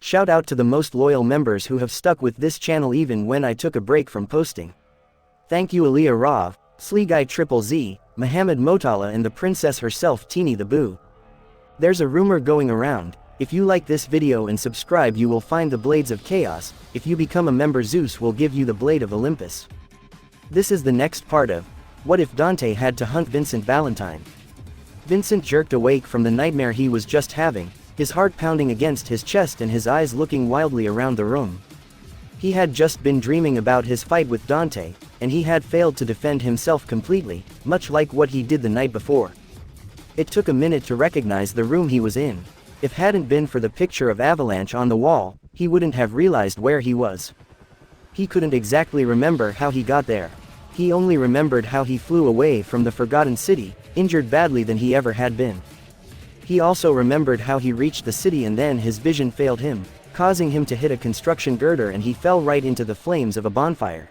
Shout out to the most loyal members who have stuck with this channel even when I took a break from posting. Thank you Aliyah Rav, Sleeguy Triple Z, Mohammed Motala and the princess herself Teeny the Boo. There's a rumor going around, if you like this video and subscribe you will find the Blades of Chaos, if you become a member Zeus will give you the Blade of Olympus. This is the next part of, what if Dante had to hunt Vincent Valentine? Vincent jerked awake from the nightmare he was just having, his heart pounding against his chest and his eyes looking wildly around the room. He had just been dreaming about his fight with Dante, and he had failed to defend himself completely, much like what he did the night before. It took a minute to recognize the room he was in. If hadn't been for the picture of Avalanche on the wall, he wouldn't have realized where he was. He couldn't exactly remember how he got there. He only remembered how he flew away from the Forgotten City, injured badly than he ever had been. He also remembered how he reached the city and then his vision failed him, causing him to hit a construction girder and he fell right into the flames of a bonfire.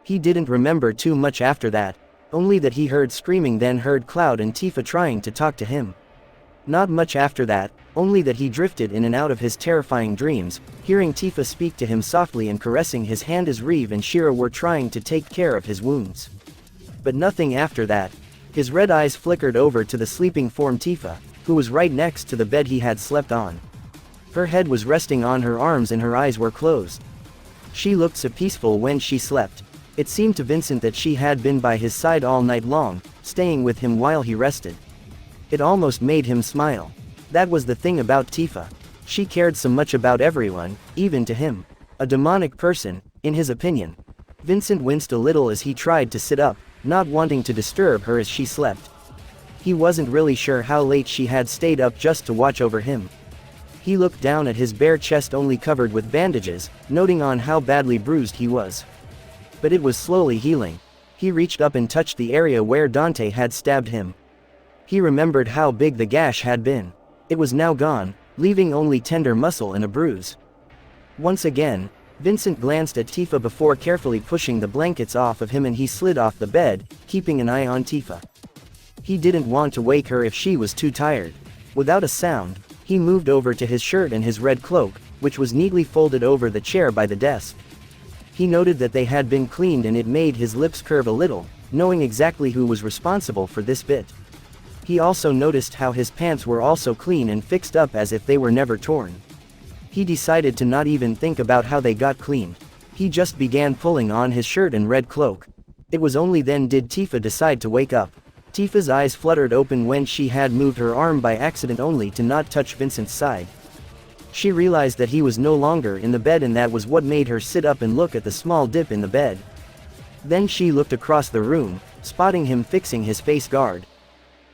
He didn't remember too much after that, only that he heard screaming then heard Cloud and Tifa trying to talk to him. Not much after that, only that he drifted in and out of his terrifying dreams, hearing Tifa speak to him softly and caressing his hand as Reeve and Shira were trying to take care of his wounds. But nothing after that. His red eyes flickered over to the sleeping form Tifa, who was right next to the bed he had slept on. Her head was resting on her arms and her eyes were closed. She looked so peaceful when she slept. It seemed to Vincent that she had been by his side all night long, staying with him while he rested. It almost made him smile. That was the thing about Tifa. She cared so much about everyone, even to him. A demonic person, in his opinion. Vincent winced a little as he tried to sit up, not wanting to disturb her as she slept. He wasn't really sure how late she had stayed up just to watch over him. He looked down at his bare chest only covered with bandages, noting on how badly bruised he was. But it was slowly healing. He reached up and touched the area where Dante had stabbed him. He remembered how big the gash had been. It was now gone, leaving only tender muscle and a bruise. Once again, Vincent glanced at Tifa before carefully pushing the blankets off of him and he slid off the bed, keeping an eye on Tifa. He didn't want to wake her if she was too tired. Without a sound, he moved over to his shirt and his red cloak, which was neatly folded over the chair by the desk. He noted that they had been cleaned and it made his lips curve a little, knowing exactly who was responsible for this bit. He also noticed how his pants were also clean and fixed up as if they were never torn. He decided to not even think about how they got cleaned. He just began pulling on his shirt and red cloak. It was only then did Tifa decide to wake up. Tifa's eyes fluttered open when she had moved her arm by accident only to not touch Vincent's side. She realized that he was no longer in the bed and that was what made her sit up and look at the small dip in the bed. Then she looked across the room, spotting him fixing his face guard.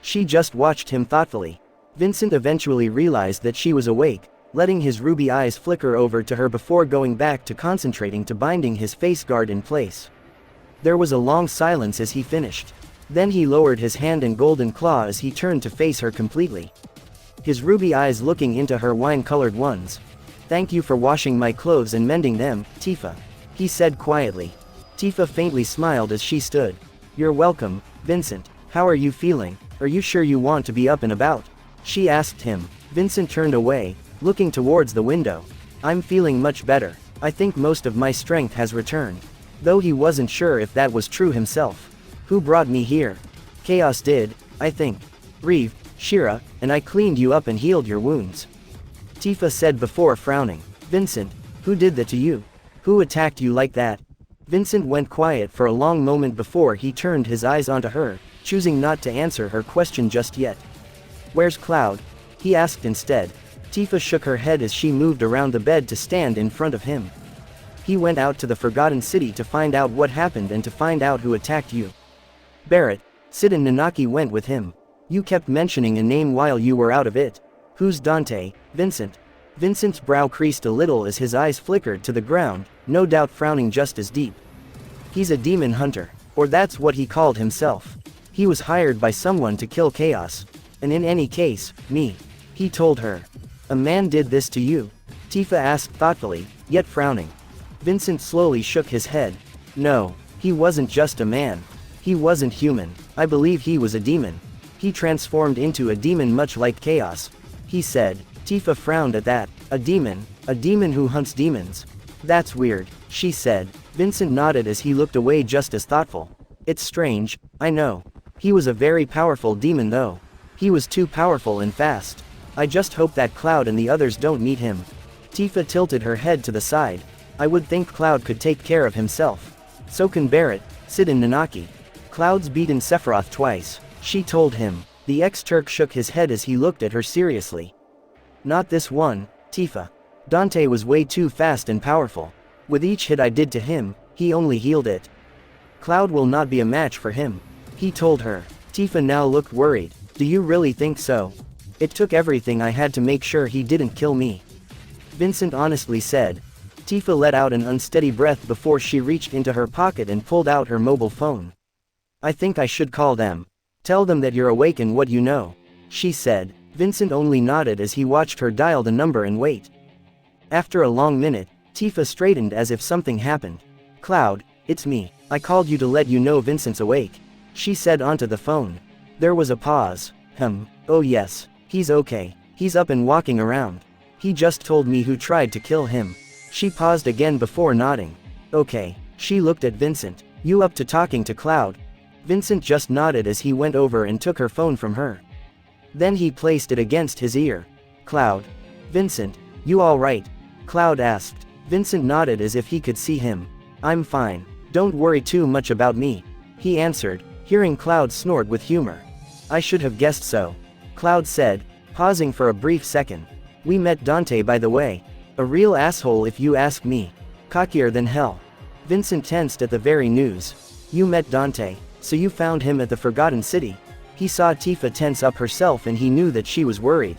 She just watched him thoughtfully. Vincent eventually realized that she was awake, letting his ruby eyes flicker over to her before going back to concentrating to binding his face guard in place. There was a long silence as he finished. Then he lowered his hand and golden claw as he turned to face her completely. His ruby eyes looking into her wine-colored ones. "Thank you for washing my clothes and mending them, Tifa," he said quietly. Tifa faintly smiled as she stood. "You're welcome, Vincent. How are you feeling? Are you sure you want to be up and about?" she asked him. Vincent turned away, looking towards the window. "I'm feeling much better. I think most of my strength has returned." Though he wasn't sure if that was true himself. "Who brought me here?" "Chaos did, I think. Reeve, Shira, and I cleaned you up and healed your wounds," Tifa said before frowning. "Vincent, who did that to you? Who attacked you like that?" Vincent went quiet for a long moment before he turned his eyes onto her, choosing not to answer her question just yet. "Where's Cloud?" he asked instead. Tifa shook her head as she moved around the bed to stand in front of him. "He went out to the Forgotten City to find out what happened and to find out who attacked you. Barrett, Sid and Nanaki went with him. You kept mentioning a name while you were out of it. Who's Dante, Vincent?" Vincent's brow creased a little as his eyes flickered to the ground, no doubt frowning just as deep. "He's a demon hunter, or that's what he called himself. He was hired by someone to kill Chaos. And in any case, me," he told her. "A man did this to you?" Tifa asked thoughtfully, yet frowning. Vincent slowly shook his head. "No, he wasn't just a man. He wasn't human. I believe he was a demon. He transformed into a demon much like Chaos," he said. Tifa frowned at that. A demon who hunts demons. That's weird, she said. Vincent nodded as he looked away just as thoughtful. It's strange, I know. He was a very powerful demon though. He was too powerful and fast. I just hope that Cloud and the others don't meet him. Tifa tilted her head to the side. I would think Cloud could take care of himself. So can Barret, Sid and Nanaki. Cloud's beaten Sephiroth twice, she told him. The ex-Turk shook his head as he looked at her seriously. Not this one, Tifa. Dante was way too fast and powerful. With each hit I did to him, he only healed it. Cloud will not be a match for him, he told her. Tifa now looked worried. Do you really think so? It took everything I had to make sure he didn't kill me. Vincent honestly said. Tifa let out an unsteady breath before she reached into her pocket and pulled out her mobile phone. I think I should call them. Tell them that you're awake and what you know, she said. Vincent only nodded as he watched her dial the number and wait. After a long minute, Tifa straightened as if something happened. Cloud, it's me. I called you to let you know Vincent's awake, she said onto the phone. There was a pause. Oh yes, he's okay. He's up and walking around. He just told me who tried to kill him. She paused again before nodding. Okay, she looked at Vincent. You up to talking to Cloud? Vincent just nodded as he went over and took her phone from her. Then he placed it against his ear. Cloud. Vincent, you all right? Cloud asked. Vincent nodded as if he could see him. I'm fine. Don't worry too much about me, he answered, hearing Cloud snort with humor. I should have guessed so, Cloud said, pausing for a brief second. We met Dante by the way. A real asshole if you ask me. Cockier than hell. Vincent tensed at the very news. You met Dante, so you found him at the Forgotten City. He saw Tifa tense up herself and he knew that she was worried.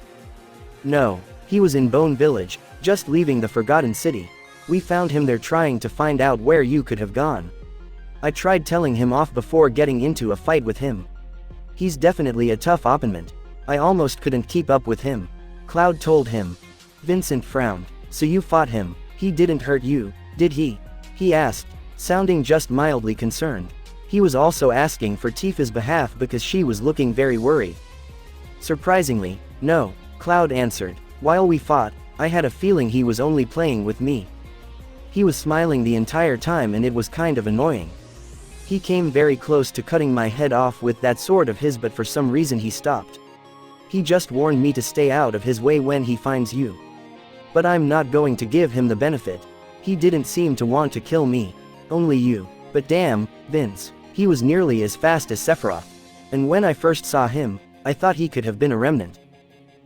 No, he was in Bone Village, just leaving the Forgotten City. We found him there trying to find out where you could have gone. I tried telling him off before getting into a fight with him. He's definitely a tough opponent. I almost couldn't keep up with him, Cloud told him. Vincent frowned. So you fought him. He didn't hurt you, did he? He asked, sounding just mildly concerned. He was also asking for Tifa's behalf because she was looking very worried. Surprisingly, no, Cloud answered. While we fought, I had a feeling he was only playing with me. He was smiling the entire time and it was kind of annoying. He came very close to cutting my head off with that sword of his, but for some reason he stopped. He just warned me to stay out of his way when he finds you. But I'm not going to give him the benefit. He didn't seem to want to kill me. Only you. But damn, Vince. He was nearly as fast as Sephiroth. And when I first saw him, I thought he could have been a remnant.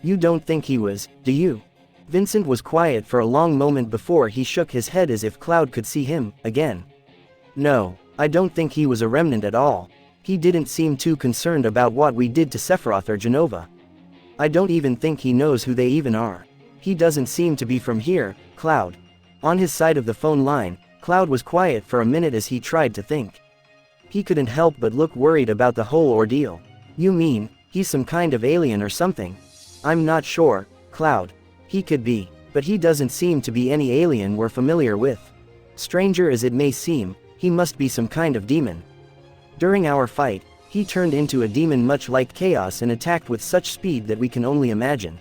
You don't think he was, do you? Vincent was quiet for a long moment before he shook his head as if Cloud could see him, again. No, I don't think he was a remnant at all. He didn't seem too concerned about what we did to Sephiroth or Genova. I don't even think he knows who they even are. He doesn't seem to be from here, Cloud. On his side of the phone line, Cloud was quiet for a minute as he tried to think. He couldn't help but look worried about the whole ordeal. You mean, he's some kind of alien or something? I'm not sure, Cloud. He could be, but he doesn't seem to be any alien we're familiar with. Stranger as it may seem, he must be some kind of demon. During our fight, he turned into a demon much like Chaos and attacked with such speed that we can only imagine.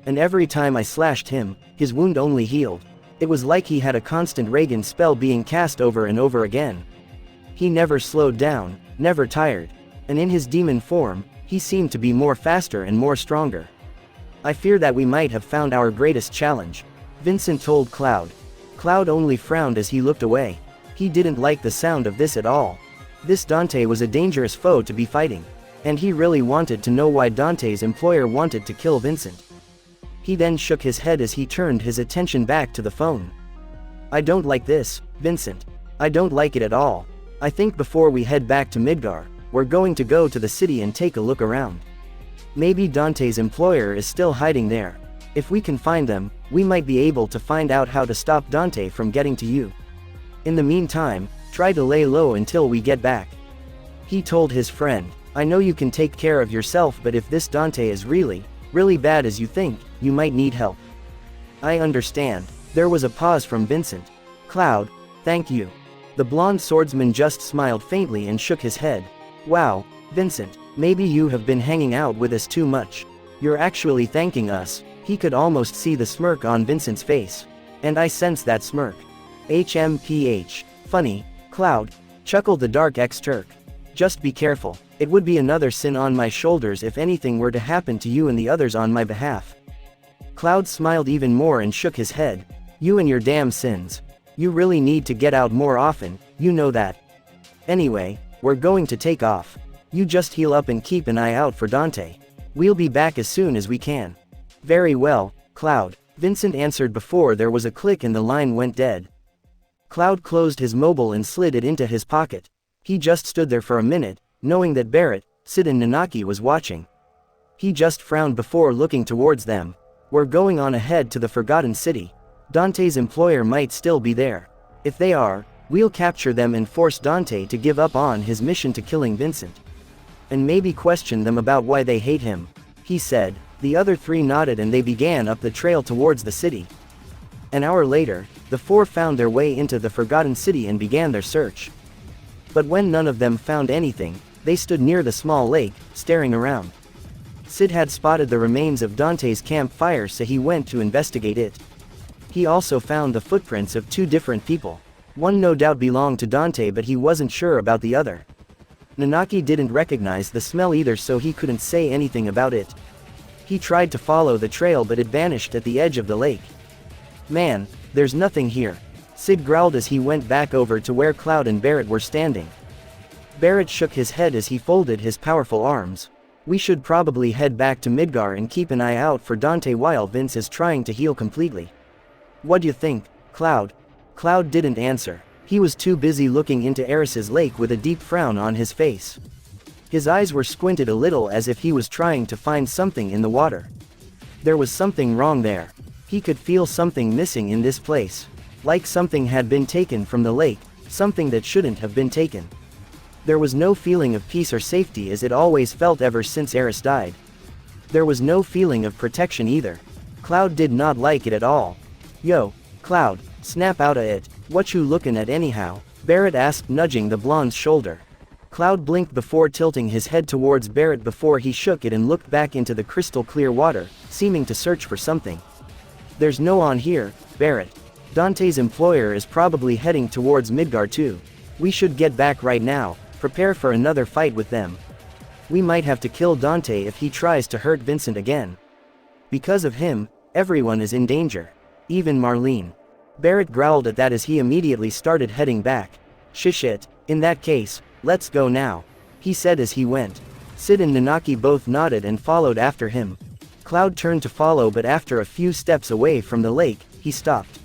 And every time I slashed him, his wound only healed. It was like he had a constant Reagan spell being cast over and over again. He never slowed down, never tired. And in his demon form, he seemed to be more faster and more stronger. I fear that we might have found our greatest challenge, Vincent told Cloud. Cloud only frowned as he looked away. He didn't like the sound of this at all. This Dante was a dangerous foe to be fighting. And he really wanted to know why Dante's employer wanted to kill Vincent. He then shook his head as he turned his attention back to the phone. I don't like this, Vincent. I don't like it at all. I think before we head back to Midgar, we're going to go to the city and take a look around. Maybe Dante's employer is still hiding there. If we can find them, we might be able to find out how to stop Dante from getting to you. In the meantime, try to lay low until we get back. He told his friend, I know you can take care of yourself, but if this Dante is really bad as you think, you might need help. I understand. There was a pause from Vincent. Cloud, thank you. The blonde swordsman just smiled faintly and shook his head. Wow, Vincent, maybe you have been hanging out with us too much. You're actually thanking us, He could almost see the smirk on Vincent's face. And I sense that smirk. HMPH. Funny, Cloud, chuckled the dark ex-Turk. Just be careful. It would be another sin on my shoulders if anything were to happen to you and the others on my behalf. Cloud smiled even more and shook his head. You and your damn sins. You really need to get out more often, you know that. Anyway, we're going to take off. You just heal up and keep an eye out for Dante. We'll be back as soon as we can. Very well, Cloud, Vincent answered before there was a click and the line went dead. Cloud closed his mobile and slid it into his pocket. He just stood there for a minute, knowing that Barrett, Sid and Nanaki was watching. He just frowned before looking towards them. We're going on ahead to the Forgotten City. Dante's employer might still be there. If they are, we'll capture them and force Dante to give up on his mission to killing Vincent. And maybe question them about why they hate him, he said. The other three nodded and they began up the trail towards the city. An hour later, the four found their way into the Forgotten City and began their search. But when none of them found anything, they stood near the small lake, staring around. Sid had spotted the remains of Dante's campfire, so he went to investigate it. He also found the footprints of two different people. One no doubt belonged to Dante, but he wasn't sure about the other. Nanaki didn't recognize the smell either, so he couldn't say anything about it. He tried to follow the trail, but it vanished at the edge of the lake. Man, there's nothing here, Sid growled as he went back over to where Cloud and Barrett were standing. Barrett shook his head as he folded his powerful arms. We should probably head back to Midgar and keep an eye out for Dante while Vince is trying to heal completely. What do you think, Cloud? Cloud didn't answer. He was too busy looking into Eris's lake with a deep frown on his face. His eyes were squinted a little as if he was trying to find something in the water. There was something wrong there. He could feel something missing in this place. Like something had been taken from the lake, something that shouldn't have been taken. There was no feeling of peace or safety as it always felt ever since Eris died. There was no feeling of protection either. Cloud did not like it at all. Yo, Cloud, snap outta it, what you looking at anyhow? Barrett asked, nudging the blonde's shoulder. Cloud blinked before tilting his head towards Barrett before he shook it and looked back into the crystal clear water, seeming to search for something. There's no one here, Barrett. Dante's employer is probably heading towards Midgar too. We should get back right now, prepare for another fight with them. We might have to kill Dante if he tries to hurt Vincent again. Because of him, everyone is in danger. Even Marlene. Barrett growled at that as he immediately started heading back. Shit, in that case, let's go now, he said as he went. Sid and Nanaki both nodded and followed after him. Cloud turned to follow, but after a few steps away from the lake, he stopped.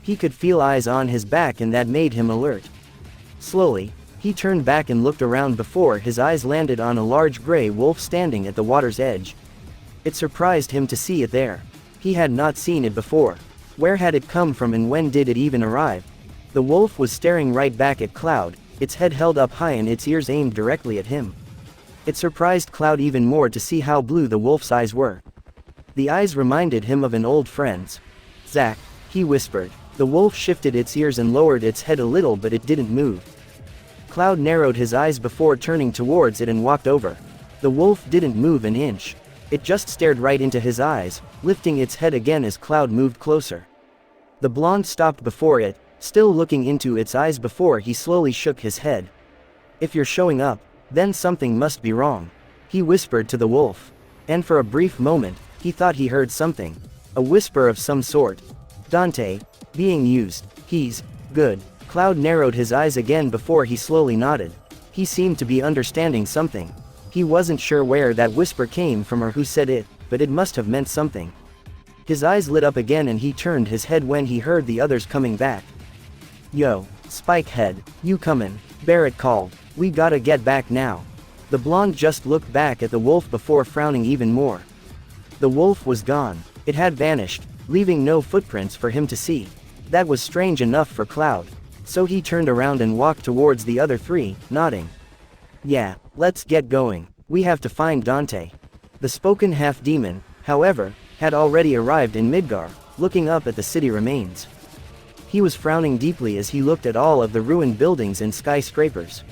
He could feel eyes on his back and that made him alert. Slowly, he turned back and looked around before his eyes landed on a large gray wolf standing at the water's edge. It surprised him to see it there. He had not seen it before. Where had it come from and when did it even arrive? The wolf was staring right back at Cloud, its head held up high and its ears aimed directly at him. It surprised Cloud even more to see how blue the wolf's eyes were. The eyes reminded him of an old friend's. Zack, he whispered. The wolf shifted its ears and lowered its head a little, but it didn't move. Cloud narrowed his eyes before turning towards it and walked over. The wolf didn't move an inch. It just stared right into his eyes, lifting its head again as Cloud moved closer. The blonde stopped before it, still looking into its eyes before he slowly shook his head. If you're showing up, then something must be wrong, he whispered to the wolf. And for a brief moment, he thought he heard something. A whisper of some sort. Dante, being used, he's good. Cloud narrowed his eyes again before he slowly nodded. He seemed to be understanding something. He wasn't sure where that whisper came from or who said it, but it must have meant something. His eyes lit up again and he turned his head when he heard the others coming back. Yo, Spikehead, you comin'? Barrett called. We gotta get back now. The blonde just looked back at the wolf before frowning even more. The wolf was gone. It had vanished, leaving no footprints for him to see. That was strange enough for Cloud. So he turned around and walked towards the other three, nodding. Yeah, let's get going. We have to find Dante. The spoken half-demon, however, had already arrived in Midgar, looking up at the city remains. He was frowning deeply as he looked at all of the ruined buildings and skyscrapers.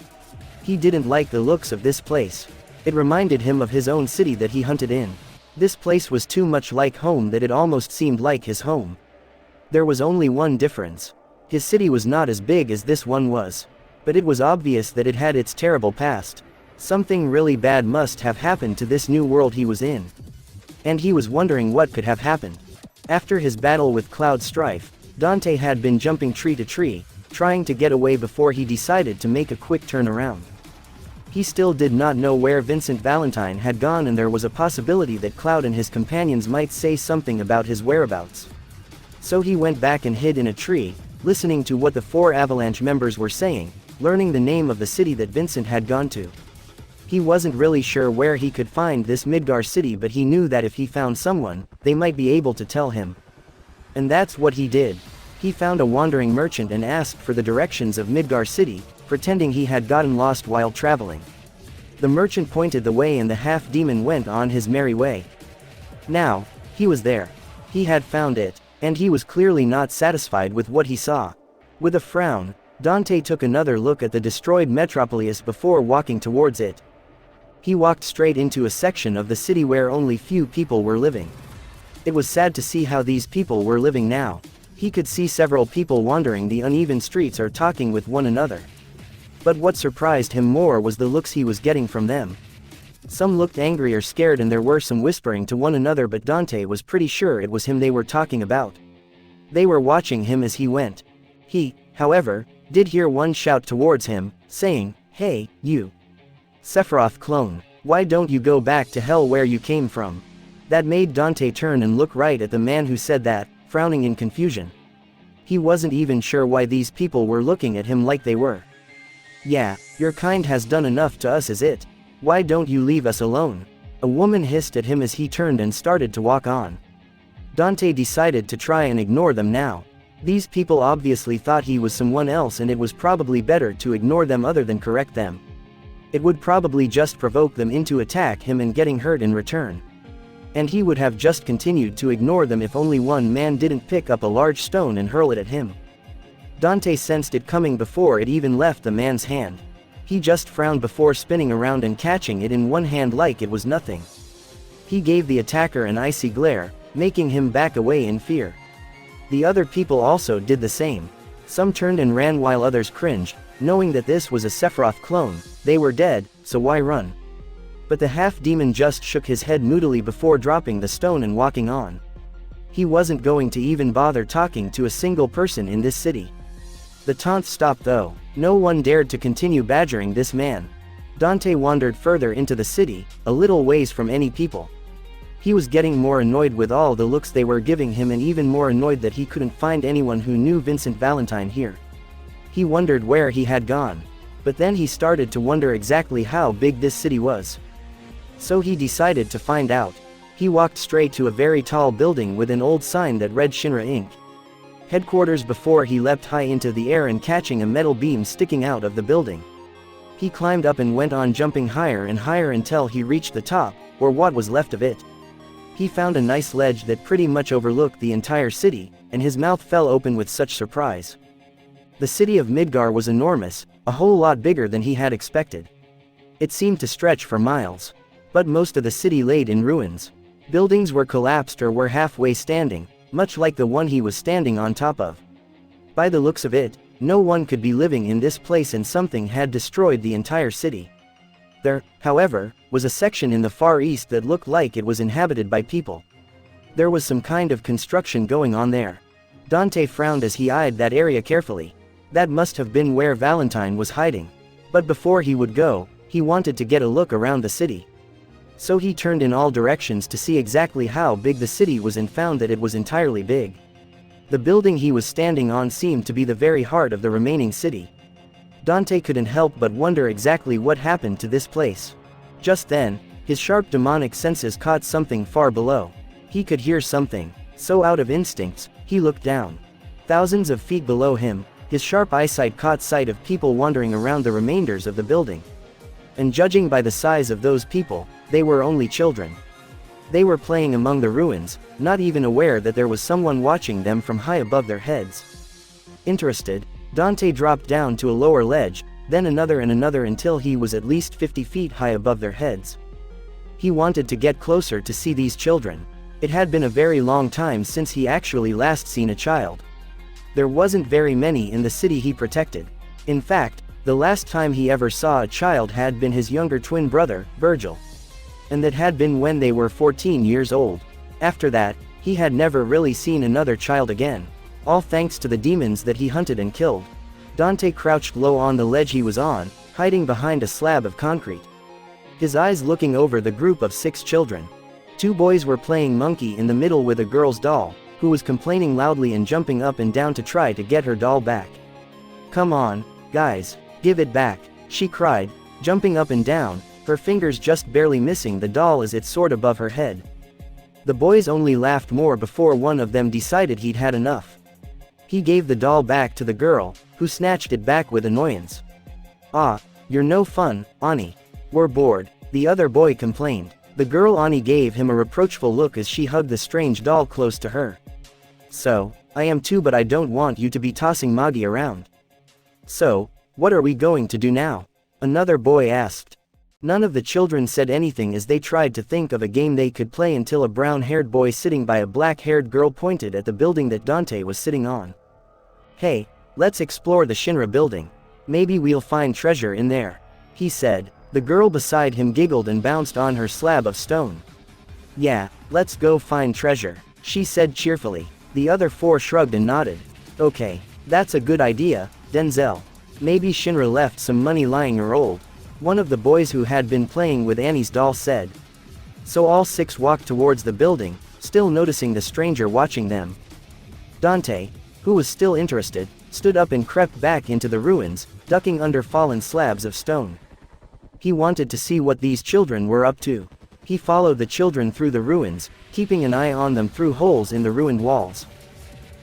He didn't like the looks of this place. It reminded him of his own city that he hunted in. This place was too much like home that it almost seemed like his home. There was only one difference. His city was not as big as this one was. But it was obvious that it had its terrible past. Something really bad must have happened to this new world he was in. And he was wondering what could have happened. After his battle with Cloud Strife, Dante had been jumping tree to tree, trying to get away before he decided to make a quick turnaround. He still did not know where Vincent Valentine had gone, and there was a possibility that Cloud and his companions might say something about his whereabouts. So he went back and hid in a tree, listening to what the 4 Avalanche members were saying, learning the name of the city that Vincent had gone to. He wasn't really sure where he could find this Midgar city, but he knew that if he found someone, they might be able to tell him. And that's what he did. He found a wandering merchant and asked for the directions of Midgar city, pretending he had gotten lost while traveling. The merchant pointed the way and the half-demon went on his merry way. Now, he was there. He had found it, and he was clearly not satisfied with what he saw. With a frown, Dante took another look at the destroyed metropolis before walking towards it. He walked straight into a section of the city where only few people were living. It was sad to see how these people were living now. He could see several people wandering the uneven streets or talking with one another. But what surprised him more was the looks he was getting from them. Some looked angry or scared, and there were some whispering to one another, but Dante was pretty sure it was him they were talking about. They were watching him as he went. He, however, did hear one shout towards him, saying, "Hey, you Sephiroth clone, why don't you go back to hell where you came from?" That made Dante turn and look right at the man who said that, frowning in confusion. He wasn't even sure why these people were looking at him like they were. "Yeah, your kind has done enough to us, is it? Why don't you leave us alone?" A woman hissed at him as he turned and started to walk on. Dante decided to try and ignore them now. These people obviously thought he was someone else, and it was probably better to ignore them other than correct them. It would probably just provoke them into attack him and getting hurt in return. And he would have just continued to ignore them if only one man didn't pick up a large stone and hurl it at him. Dante sensed it coming before it even left the man's hand. He just frowned before spinning around and catching it in one hand like it was nothing. He gave the attacker an icy glare, making him back away in fear. The other people also did the same. Some turned and ran while others cringed, knowing that this was a Sephiroth clone. They were dead, so why run? But the half-demon just shook his head moodily before dropping the stone and walking on. He wasn't going to even bother talking to a single person in this city. The taunts stopped though. No one dared to continue badgering this man. Dante wandered further into the city, a little ways from any people. He was getting more annoyed with all the looks they were giving him, and even more annoyed that he couldn't find anyone who knew Vincent Valentine here. He wondered where he had gone. But then he started to wonder exactly how big this city was. So he decided to find out. He walked straight to a very tall building with an old sign that read Shinra Inc. Headquarters before he leapt high into the air and catching a metal beam sticking out of the building. He climbed up and went on jumping higher and higher until he reached the top, or what was left of it. He found a nice ledge that pretty much overlooked the entire city, and his mouth fell open with such surprise. The city of Midgar was enormous, a whole lot bigger than he had expected. It seemed to stretch for miles. But most of the city laid in ruins. Buildings were collapsed or were halfway standing, much like the one he was standing on top of. By the looks of it, no one could be living in this place, and something had destroyed the entire city. There, however, was a section in the far east that looked like it was inhabited by people. There was some kind of construction going on there. Dante frowned as he eyed that area carefully. That must have been where Valentine was hiding. But before he would go, he wanted to get a look around the city. So he turned in all directions to see exactly how big the city was, and found that it was entirely big. The building he was standing on seemed to be the very heart of the remaining city. Dante couldn't help but wonder exactly what happened to this place. Just then, his sharp demonic senses caught something far below. He could hear something, so out of instincts, he looked down. Thousands of feet below him, his sharp eyesight caught sight of people wandering around the remainders of the building. And judging by the size of those people, they were only children. They were playing among the ruins, not even aware that there was someone watching them from high above their heads. Interested, Dante dropped down to a lower ledge, then another and another until he was at least 50 feet high above their heads. He wanted to get closer to see these children. It had been a very long time since he actually last seen a child. There wasn't very many in the city he protected. In fact, the last time he ever saw a child had been his younger twin brother, Virgil. And that had been when they were 14 years old. After that, he had never really seen another child again. All thanks to the demons that he hunted and killed. Dante crouched low on the ledge he was on, hiding behind a slab of concrete. His eyes looking over the group of 6 children. 2 boys were playing monkey in the middle with a girl's doll, who was complaining loudly and jumping up and down to try to get her doll back. "Come on, guys, give it back," she cried, jumping up and down, her fingers just barely missing the doll as it soared above her head. The boys only laughed more before one of them decided he'd had enough. He gave the doll back to the girl, who snatched it back with annoyance. "Ah, you're no fun, Ani. We're bored," the other boy complained. The girl Ani gave him a reproachful look as she hugged the strange doll close to her. "So, I am too, but I don't want you to be tossing Magi around." "So, what are we going to do now?" another boy asked. None of the children said anything as they tried to think of a game they could play until a brown-haired boy sitting by a black-haired girl pointed at the building that Dante was sitting on. "Hey, let's explore the Shinra building. Maybe we'll find treasure in there," he said. The girl beside him giggled and bounced on her slab of stone. "Yeah, let's go find treasure," she said cheerfully. The other 4 shrugged and nodded. "Okay, that's a good idea, Denzel. Maybe Shinra left some money lying around," one of the boys who had been playing with Annie's doll said. So all 6 walked towards the building, still noticing the stranger watching them. Dante, who was still interested, stood up and crept back into the ruins, ducking under fallen slabs of stone. He wanted to see what these children were up to. He followed the children through the ruins, keeping an eye on them through holes in the ruined walls.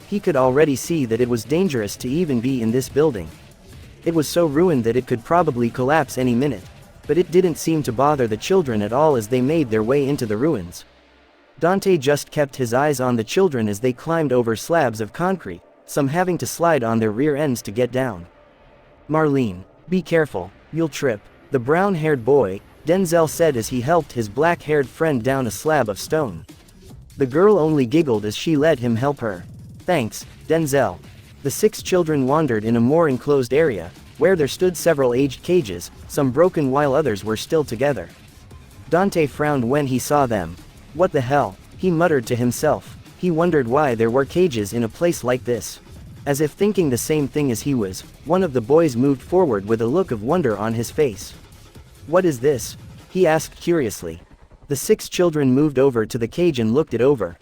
He could already see that it was dangerous to even be in this building. It was so ruined that it could probably collapse any minute, but it didn't seem to bother the children at all as they made their way into the ruins. Dante just kept his eyes on the children as they climbed over slabs of concrete, some having to slide on their rear ends to get down. "Marlene, be careful, you'll trip," the brown-haired boy, Denzel said as he helped his black-haired friend down a slab of stone. The girl only giggled as she let him help her. "Thanks, Denzel." The 6 children wandered in a more enclosed area, where there stood several aged cages, some broken while others were still together. Dante frowned when he saw them. "What the hell?" he muttered to himself. He wondered why there were cages in a place like this. As if thinking the same thing as he was, one of the boys moved forward with a look of wonder on his face. "What is this?" he asked curiously. The 6 children moved over to the cage and looked it over.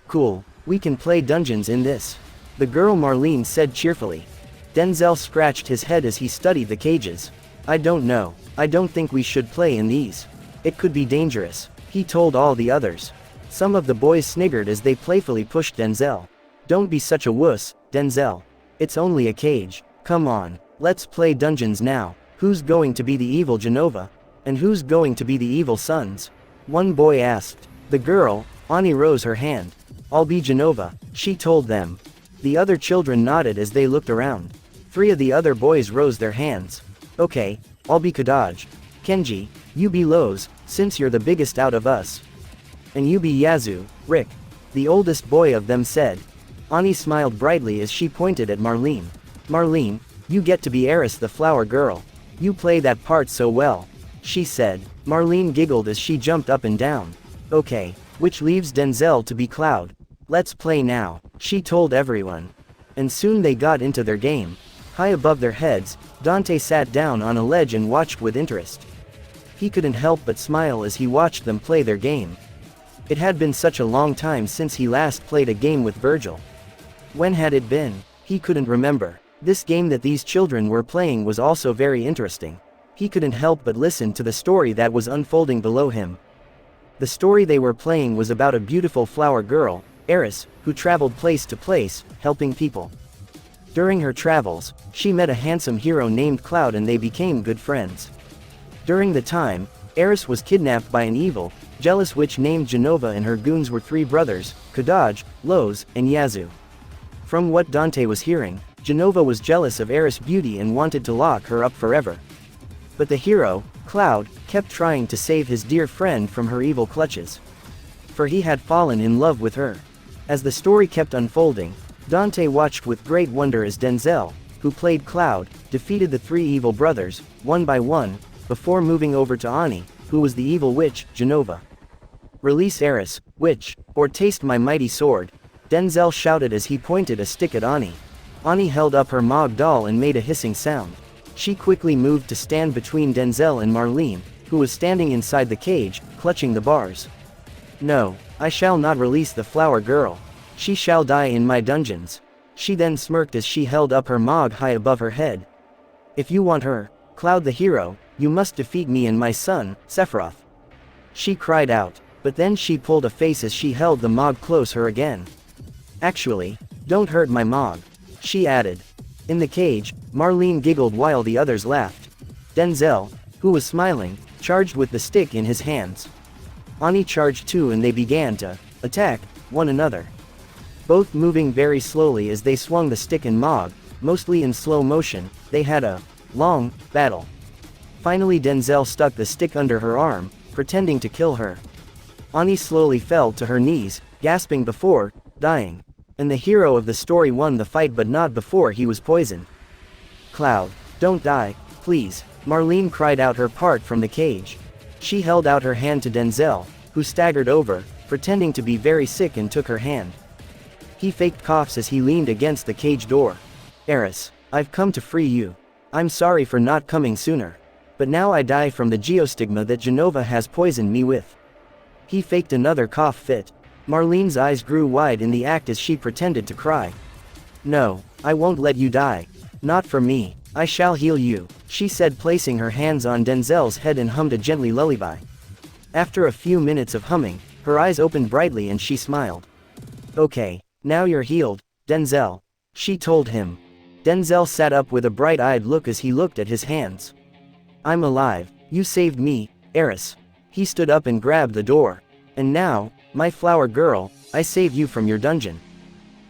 "Cool, we can play dungeons in this," the girl Marlene said cheerfully. Denzel scratched his head as he studied the cages. "I don't know, I don't think we should play in these. It could be dangerous," he told all the others. Some of the boys sniggered as they playfully pushed Denzel. "Don't be such a wuss, Denzel. It's only a cage. Come on, let's play dungeons now. Who's going to be the evil Genova? And who's going to be the evil sons?" one boy asked. The girl, Ani, rose her hand. "I'll be Genova," she told them. The other children nodded as they looked around. 3 of the other boys rose their hands. "Okay, I'll be Kadaj. Kenji, you be Lowe's, since you're the biggest out of us. And you be Yazoo, Rick," the oldest boy of them said. Ani smiled brightly as she pointed at Marlene. "Marlene, you get to be Eris the flower girl. You play that part so well," she said. Marlene giggled as she jumped up and down. "Okay, which leaves Denzel to be Cloud. Let's play now," she told everyone. And soon they got into their game. High above their heads, Dante sat down on a ledge and watched with interest. He couldn't help but smile as he watched them play their game. It had been such a long time since he last played a game with Virgil. When had it been? He couldn't remember. This game that these children were playing was also very interesting. He couldn't help but listen to the story that was unfolding below him. The story they were playing was about a beautiful flower girl, Eris, who traveled place to place, helping people. During her travels, she met a handsome hero named Cloud and they became good friends. During the time, Eris was kidnapped by an evil, jealous witch named Genova, and her goons were 3 brothers, Kadaj, Lowe's, and Yazoo. From what Dante was hearing, Genova was jealous of Eris' beauty and wanted to lock her up forever. But the hero, Cloud, kept trying to save his dear friend from her evil clutches. For he had fallen in love with her. As the story kept unfolding, Dante watched with great wonder as Denzel, who played Cloud, defeated the three evil brothers, one by one, before moving over to Ani, who was the evil witch, Genova. "Release Eris, witch, or taste my mighty sword," Denzel shouted as he pointed a stick at Ani. Ani held up her Mog doll and made a hissing sound. She quickly moved to stand between Denzel and Marlene, who was standing inside the cage, clutching the bars. "No, I shall not release the flower girl. She shall die in my dungeons." She then smirked as she held up her Mog high above her head. "If you want her, Cloud the hero, you must defeat me and my son, Sephiroth." She cried out, but then she pulled a face as she held the Mog close her again. "Actually, don't hurt my Mog," she added. In the cage, Marlene giggled while the others laughed. Denzel, who was smiling, charged with the stick in his hands. Ani charged too and they began to attack one another. Both moving very slowly as they swung the stick and Mog, mostly in slow motion. They had a long battle. Finally Denzel stuck the stick under her arm, pretending to kill her. Ani slowly fell to her knees, gasping before dying. And the hero of the story won the fight, but not before he was poisoned. "Cloud, don't die, please," Marlene cried out her part from the cage. She held out her hand to Denzel, who staggered over, pretending to be very sick, and took her hand. He faked coughs as he leaned against the cage door. "Eris, I've come to free you. I'm sorry for not coming sooner. But now I die from the geostigma that Genova has poisoned me with." He faked another cough fit. Marlene's eyes grew wide in the act as she pretended to cry. "No, I won't let you die. Not for me. I shall heal you," she said, placing her hands on Denzel's head and hummed a gently lullaby. After a few minutes of humming, her eyes opened brightly and she smiled. "Okay, now you're healed, Denzel," she told him. Denzel sat up with a bright-eyed look as he looked at his hands. "I'm alive. You saved me, Eris." He stood up and grabbed the door. "And now, my flower girl, I save you from your dungeon.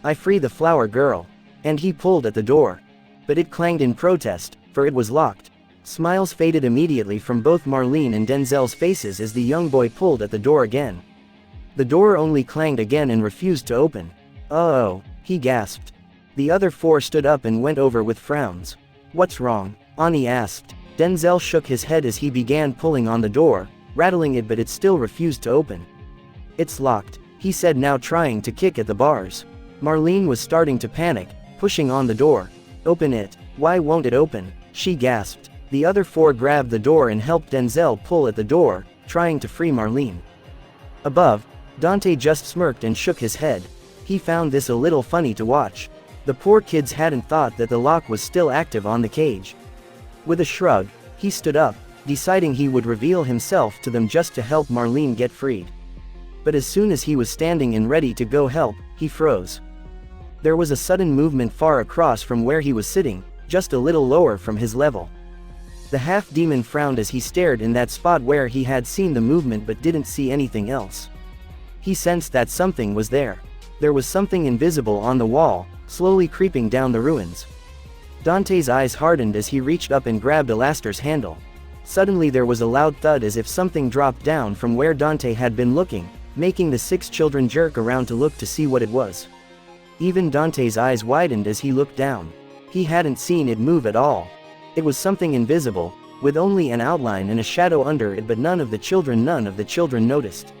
I free the flower girl." And he pulled at the door. But it clanged in protest, for it was locked. Smiles faded immediately from both Marlene and Denzel's faces as the young boy pulled at the door again. The door only clanged again and refused to open. "Oh," he gasped. The other four stood up and went over with frowns. "What's wrong?" Ani asked. Denzel shook his head as he began pulling on the door, rattling it, but it still refused to open. "It's locked," he said, now trying to kick at the bars. Marlene was starting to panic, pushing on the door. "Open it. Why won't it open?" she gasped. The other four grabbed the door and helped Denzel pull at the door, trying to free Marlene. Above, Dante just smirked and shook his head. He found this a little funny to watch. The poor kids hadn't thought that the lock was still active on the cage. With a shrug, he stood up, deciding he would reveal himself to them just to help Marlene get freed. But as soon as he was standing and ready to go help, he froze. There was a sudden movement far across from where he was sitting, just a little lower from his level. The half-demon frowned as he stared in that spot where he had seen the movement but didn't see anything else. He sensed that something was there. There was something invisible on the wall, slowly creeping down the ruins. Dante's eyes hardened as he reached up and grabbed Alastair's handle. Suddenly there was a loud thud as if something dropped down from where Dante had been looking, making the 6 children jerk around to look to see what it was. Even Dante's eyes widened as he looked down. He hadn't seen it move at all. It was something invisible, with only an outline and a shadow under it, but none of the children noticed.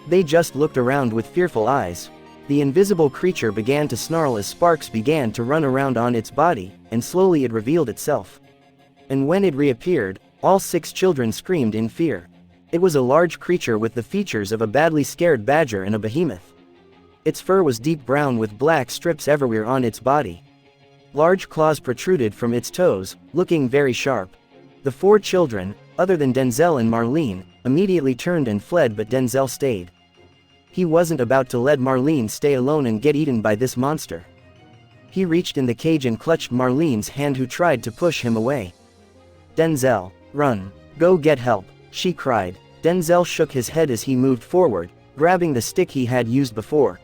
They just looked around with fearful eyes. The invisible creature began to snarl as sparks began to run around on its body, and slowly it revealed itself. And when it reappeared, all 6 children screamed in fear. It was a large creature with the features of a badly scared badger and a behemoth. Its fur was deep brown with black strips everywhere on its body. Large claws protruded from its toes, looking very sharp. The 4 children, other than Denzel and Marlene, immediately turned and fled, but Denzel stayed. He wasn't about to let Marlene stay alone and get eaten by this monster. He reached in the cage and clutched Marlene's hand, who tried to push him away. "Denzel, run. Go get help," she cried. Denzel shook his head as he moved forward, grabbing the stick he had used before.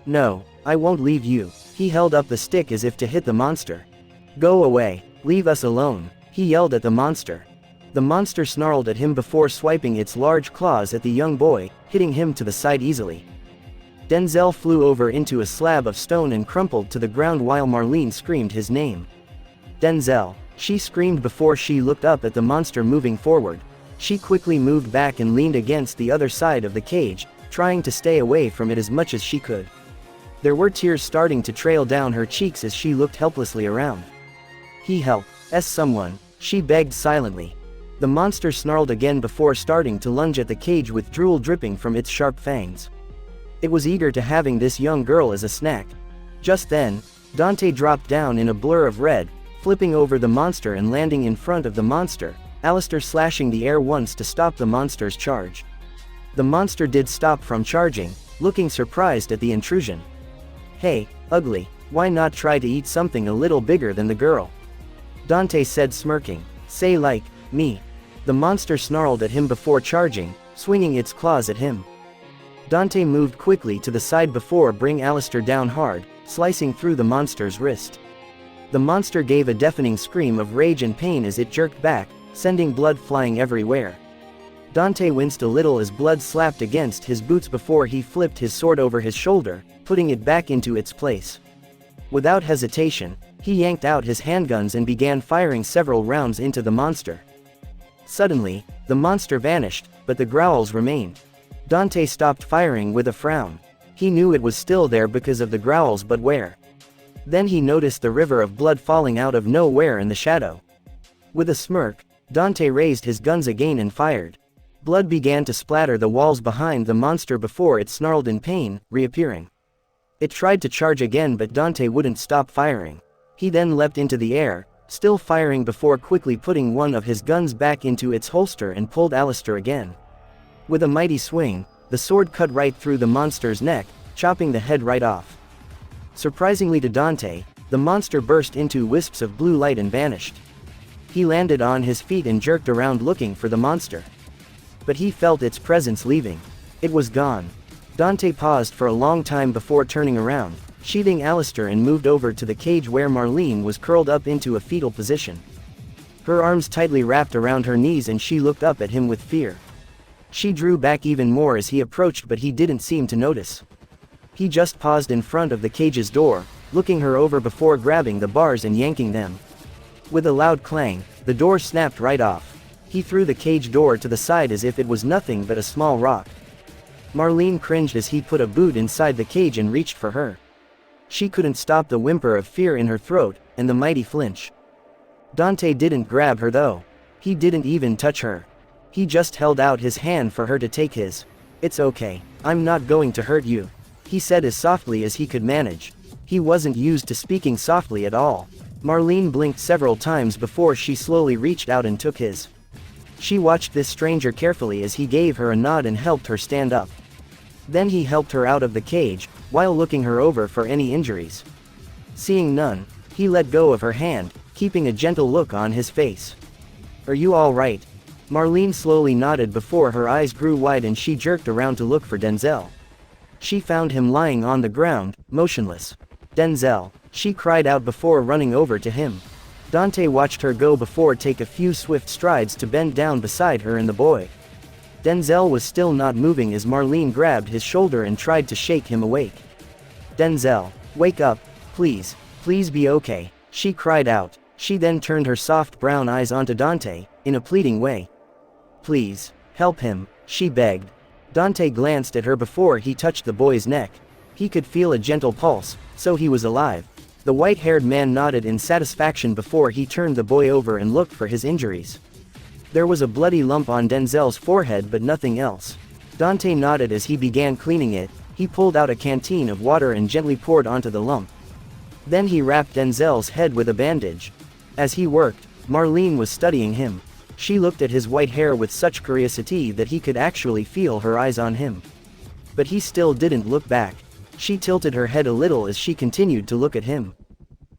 "No, I won't leave you." He held up the stick as if to hit the monster. "Go away. Leave us alone," he yelled at the monster. The monster snarled at him before swiping its large claws at the young boy, hitting him to the side easily. Denzel flew over into a slab of stone and crumpled to the ground while Marlene screamed his name. Denzel, she screamed before she looked up at the monster moving forward. She quickly moved back and leaned against the other side of the cage, trying to stay away from it as much as she could. There were tears starting to trail down her cheeks as she looked helplessly around. "He help someone," she begged silently. The monster snarled again before starting to lunge at the cage with drool dripping from its sharp fangs. It was eager to having this young girl as a snack. Just then, Dante dropped down in a blur of red, flipping over the monster and landing in front of the monster, Alistair slashing the air once to stop the monster's charge. The monster did stop from charging, looking surprised at the intrusion. "Hey, ugly, why not try to eat something a little bigger than the girl?" Dante said smirking. "Say like, me." The monster snarled at him before charging, swinging its claws at him. Dante moved quickly to the side before bring Alistair down hard, slicing through the monster's wrist. The monster gave a deafening scream of rage and pain as it jerked back, sending blood flying everywhere. Dante winced a little as blood slapped against his boots before he flipped his sword over his shoulder, putting it back into its place. Without hesitation, he yanked out his handguns and began firing several rounds into the monster. Suddenly, the monster vanished, but the growls remained. Dante stopped firing with a frown. He knew it was still there because of the growls, but where? Then he noticed the river of blood falling out of nowhere in the shadow. With a smirk, Dante raised his guns again and fired. Blood began to splatter the walls behind the monster before it snarled in pain, reappearing. It tried to charge again, but Dante wouldn't stop firing. He then leapt into the air, still firing before quickly putting one of his guns back into its holster and pulled Alistair again. With a mighty swing, the sword cut right through the monster's neck, chopping the head right off. Surprisingly to Dante, the monster burst into wisps of blue light and vanished. He landed on his feet and jerked around looking for the monster. But he felt its presence leaving. It was gone. Dante paused for a long time before turning around, sheathing Alistair, and moved over to the cage where Marlene was curled up into a fetal position. Her arms tightly wrapped around her knees and she looked up at him with fear. She drew back even more as he approached, but he didn't seem to notice. He just paused in front of the cage's door, looking her over before grabbing the bars and yanking them. With a loud clang, the door snapped right off. He threw the cage door to the side as if it was nothing but a small rock. Marlene cringed as he put a boot inside the cage and reached for her. She couldn't stop the whimper of fear in her throat, and the mighty flinch. Dante didn't grab her though. He didn't even touch her. He just held out his hand for her to take his. "It's okay, I'm not going to hurt you," he said as softly as he could manage. He wasn't used to speaking softly at all. Marlene blinked several times before she slowly reached out and took his. She watched this stranger carefully as he gave her a nod and helped her stand up. Then he helped her out of the cage, while looking her over for any injuries. Seeing none, he let go of her hand, keeping a gentle look on his face. "Are you all right?" Marlene slowly nodded before her eyes grew wide and she jerked around to look for Denzel. She found him lying on the ground, motionless. "Denzel," she cried out before running over to him. Dante watched her go before take a few swift strides to bend down beside her and the boy. Denzel was still not moving as Marlene grabbed his shoulder and tried to shake him awake. "Denzel, wake up, please, please be okay," she cried out. She then turned her soft brown eyes onto Dante, in a pleading way. "Please, help him," she begged. Dante glanced at her before he touched the boy's neck. He could feel a gentle pulse, so he was alive. The white-haired man nodded in satisfaction before he turned the boy over and looked for his injuries. There was a bloody lump on Denzel's forehead but nothing else. Dante nodded as he began cleaning it. He pulled out a canteen of water and gently poured onto the lump. Then he wrapped Denzel's head with a bandage. As he worked, Marlene was studying him. She looked at his white hair with such curiosity that he could actually feel her eyes on him. But he still didn't look back. She tilted her head a little as she continued to look at him.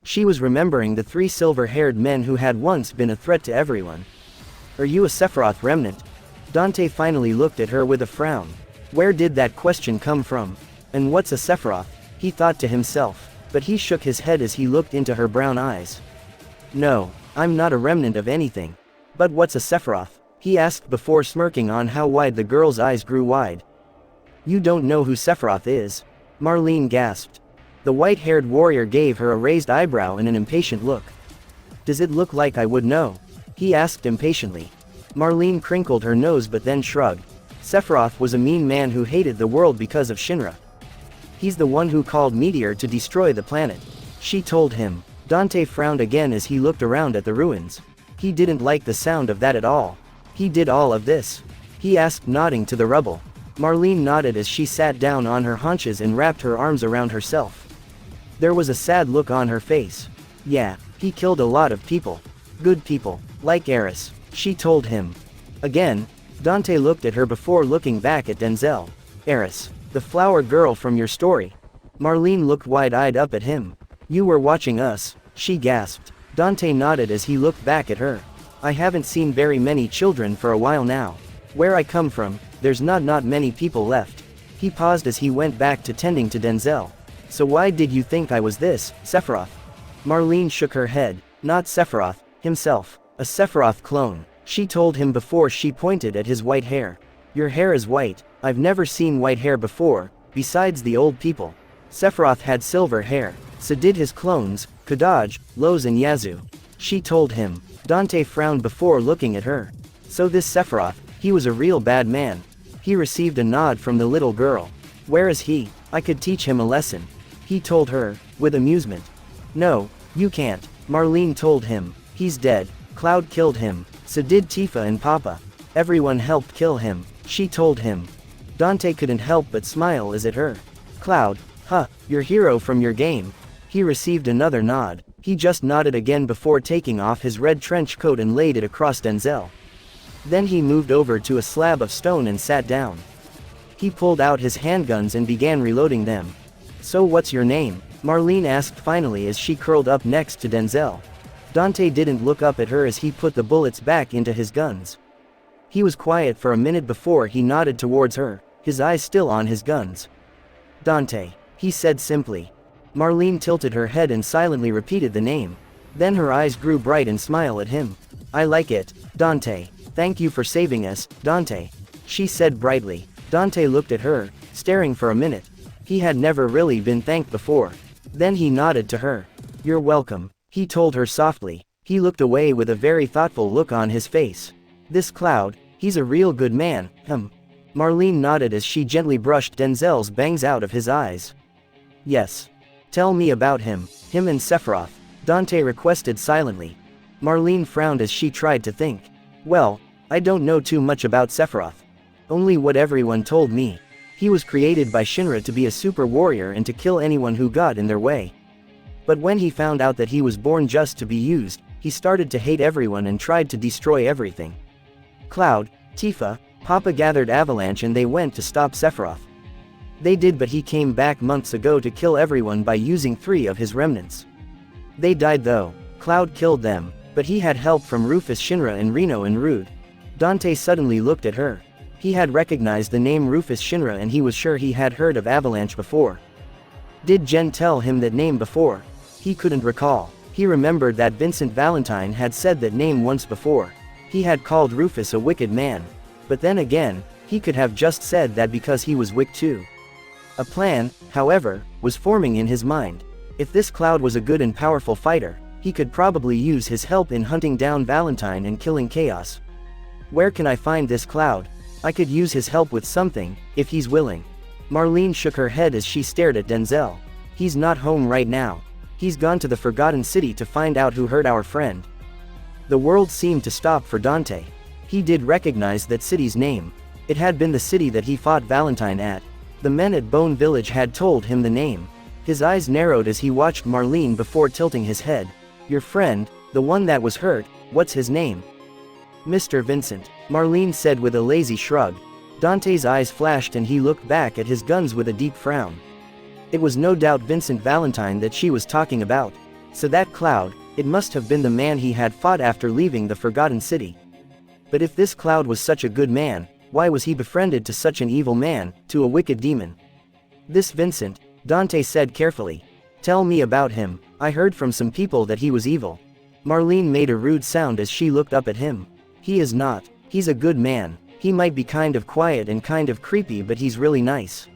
She was remembering the 3 silver-haired men who had once been a threat to everyone. "Are you a Sephiroth remnant?" Dante finally looked at her with a frown. Where did that question come from? And what's a Sephiroth? He thought to himself, but he shook his head as he looked into her brown eyes. "No, I'm not a remnant of anything." But what's a Sephiroth? He asked before smirking on how wide the girl's eyes grew wide. You don't know who Sephiroth is? Marlene gasped. The white-haired warrior gave her a raised eyebrow and an impatient look. Does it look like I would know? He asked impatiently. Marlene crinkled her nose but then shrugged. Sephiroth was a mean man who hated the world because of Shinra. He's the one who called Meteor to destroy the planet. She told him. Dante frowned again as he looked around at the ruins. He didn't like the sound of that at all. He did all of this? He asked, nodding to the rubble. Marlene nodded as she sat down on her haunches and wrapped her arms around herself. There was a sad look on her face. Yeah, he killed a lot of people. Good people, like Eris, she told him. Again, Dante looked at her before looking back at Denzel. Eris, the flower girl from your story. Marlene looked wide-eyed up at him. You were watching us, she gasped. Dante nodded as he looked back at her. I haven't seen very many children for a while now. Where I come from, there's not many people left. He paused as he went back to tending to Denzel. So why did you think I was this, Sephiroth? Marlene shook her head. Not Sephiroth, himself. A Sephiroth clone, she told him before she pointed at his white hair. Your hair is white, I've never seen white hair before, besides the old people. Sephiroth had silver hair. So did his clones, Kadaj, Loz and Yazoo. She told him. Dante frowned before looking at her. So this Sephiroth, he was a real bad man. He received a nod from the little girl. Where is he? I could teach him a lesson. He told her, with amusement. No, you can't, Marlene told him. He's dead. Cloud killed him. So did Tifa and Papa. Everyone helped kill him, she told him. Dante couldn't help but smile as at her. Cloud, huh, your hero from your game. He received another nod. He just nodded again before taking off his red trench coat and laid it across Denzel. Then he moved over to a slab of stone and sat down. He pulled out his handguns and began reloading them. So what's your name? Marlene asked finally as she curled up next to Denzel. Dante didn't look up at her as he put the bullets back into his guns. He was quiet for a minute before he nodded towards her, his eyes still on his guns. Dante, he said simply. Marlene tilted her head and silently repeated the name. Then her eyes grew bright and smiled at him. I like it, Dante. Thank you for saving us, Dante. She said brightly. Dante looked at her, staring for a minute. He had never really been thanked before. Then he nodded to her. You're welcome, he told her softly. He looked away with a very thoughtful look on his face. This Cloud, he's a real good man, Marlene nodded as she gently brushed Denzel's bangs out of his eyes. Yes. Tell me about him and Sephiroth, Dante requested silently. Marlene frowned as she tried to think. Well, I don't know too much about Sephiroth. Only what everyone told me. He was created by Shinra to be a super warrior and to kill anyone who got in their way. But when he found out that he was born just to be used, he started to hate everyone and tried to destroy everything. Cloud, Tifa, Papa gathered Avalanche and they went to stop Sephiroth. They did, but he came back months ago to kill everyone by using 3 of his remnants. They died though. Cloud killed them, but he had help from Rufus Shinra and Reno and Rude. Dante suddenly looked at her. He had recognized the name Rufus Shinra and he was sure he had heard of Avalanche before. Did Jen tell him that name before? He couldn't recall. He remembered that Vincent Valentine had said that name once before. He had called Rufus a wicked man. But then again, he could have just said that because he was wicked too. A plan, however, was forming in his mind. If this Cloud was a good and powerful fighter, he could probably use his help in hunting down Valentine and killing Chaos. Where can I find this Cloud? I could use his help with something, if he's willing. Marlene shook her head as she stared at Denzel. He's not home right now. He's gone to the Forgotten City to find out who hurt our friend. The world seemed to stop for Dante. He did recognize that city's name. It had been the city that he fought Valentine at. The men at Bone Village had told him the name. His eyes narrowed as he watched Marlene before tilting his head. Your friend, the one that was hurt, what's his name? Mr. Vincent, Marlene said with a lazy shrug. Dante's eyes flashed and he looked back at his guns with a deep frown. It was no doubt Vincent Valentine that she was talking about. So that Cloud, it must have been the man he had fought after leaving the Forgotten City. But if this Cloud was such a good man, why was he befriended to such an evil man, to a wicked demon? This Vincent, Dante said carefully. Tell me about him. I heard from some people that he was evil. Marlene made a rude sound as she looked up at him. He is not. He's a good man. He might be kind of quiet and kind of creepy, but he's really nice.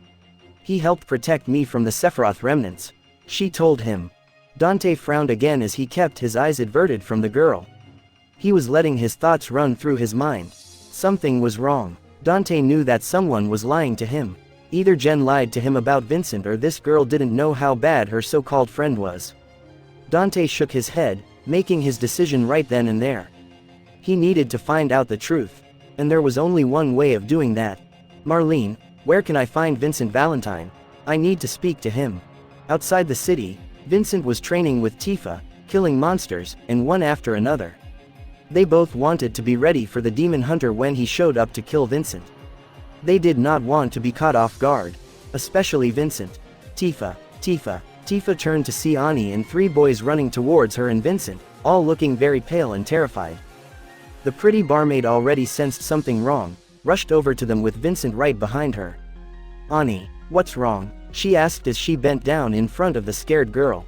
He helped protect me from the Sephiroth remnants. She told him. Dante frowned again as he kept his eyes averted from the girl. He was letting his thoughts run through his mind. Something was wrong. Dante knew that someone was lying to him. Either Jen lied to him about Vincent, or this girl didn't know how bad her so-called friend was. Dante shook his head, making his decision right then and there. He needed to find out the truth. And there was only one way of doing that. Marlene, where can I find Vincent Valentine? I need to speak to him. Outside the city, Vincent was training with Tifa, killing monsters, and one after another. They both wanted to be ready for the demon hunter when he showed up to kill Vincent. They did not want to be caught off guard. Especially Vincent. Tifa turned to see Ani and three boys running towards her and Vincent, all looking very pale and terrified. The pretty barmaid already sensed something wrong, rushed over to them with Vincent right behind her. Ani, what's wrong? She asked as she bent down in front of the scared girl.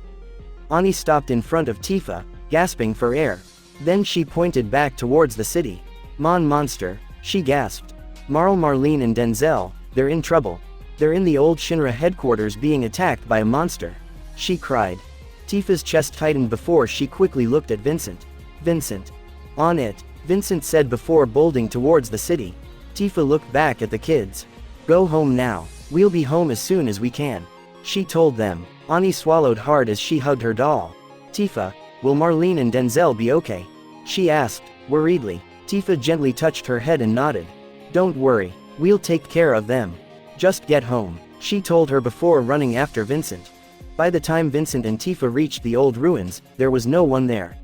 Ani stopped in front of Tifa, gasping for air. Then she pointed back towards the city. Monster, she gasped. Marlene and Denzel, they're in trouble. They're in the old Shinra headquarters being attacked by a monster. She cried. Tifa's chest tightened before she quickly looked at Vincent. Vincent. On it, Vincent said before bolting towards the city. Tifa looked back at the kids. Go home now. We'll be home as soon as we can. She told them. Ani swallowed hard as she hugged her doll. Tifa, will Marlene and Denzel be okay? She asked, worriedly. Tifa gently touched her head and nodded. Don't worry, we'll take care of them. Just get home, she told her before running after Vincent. By the time Vincent and Tifa reached the old ruins, there was no one there.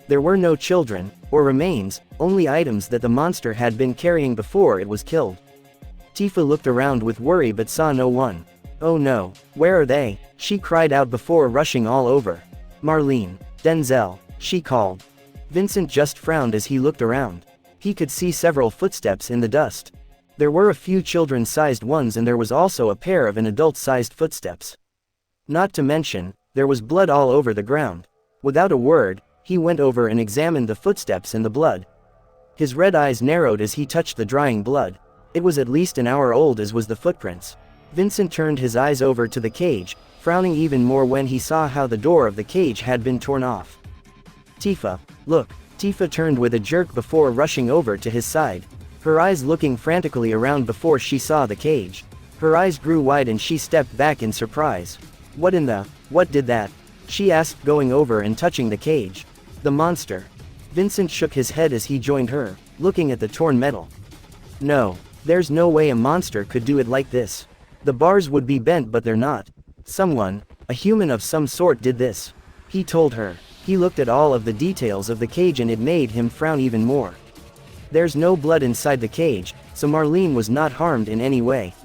There were no children, or remains, only items that the monster had been carrying before it was killed. Tifa looked around with worry but saw no one. Oh no, where are they? She cried out before rushing all over. Marlene, Denzel, she called. Vincent just frowned as he looked around. He could see several footsteps in the dust. There were a few children-sized ones and there was also a pair of an adult-sized footsteps. Not to mention, there was blood all over the ground. Without a word, he went over and examined the footsteps and the blood. His red eyes narrowed as he touched the drying blood. It was at least an hour old, as was the footprints. Vincent turned his eyes over to the cage, frowning even more when he saw how the door of the cage had been torn off. Tifa, look. Tifa turned with a jerk before rushing over to his side. Her eyes looking frantically around before she saw the cage. Her eyes grew wide and she stepped back in surprise. What did that? She asked, going over and touching the cage. The monster. Vincent shook his head as he joined her, looking at the torn metal. No, there's no way a monster could do it like this. The bars would be bent but they're not. Someone, a human of some sort, did this. He told her. He looked at all of the details of the cage and it made him frown even more. There's no blood inside the cage, so Marlene was not harmed in any way.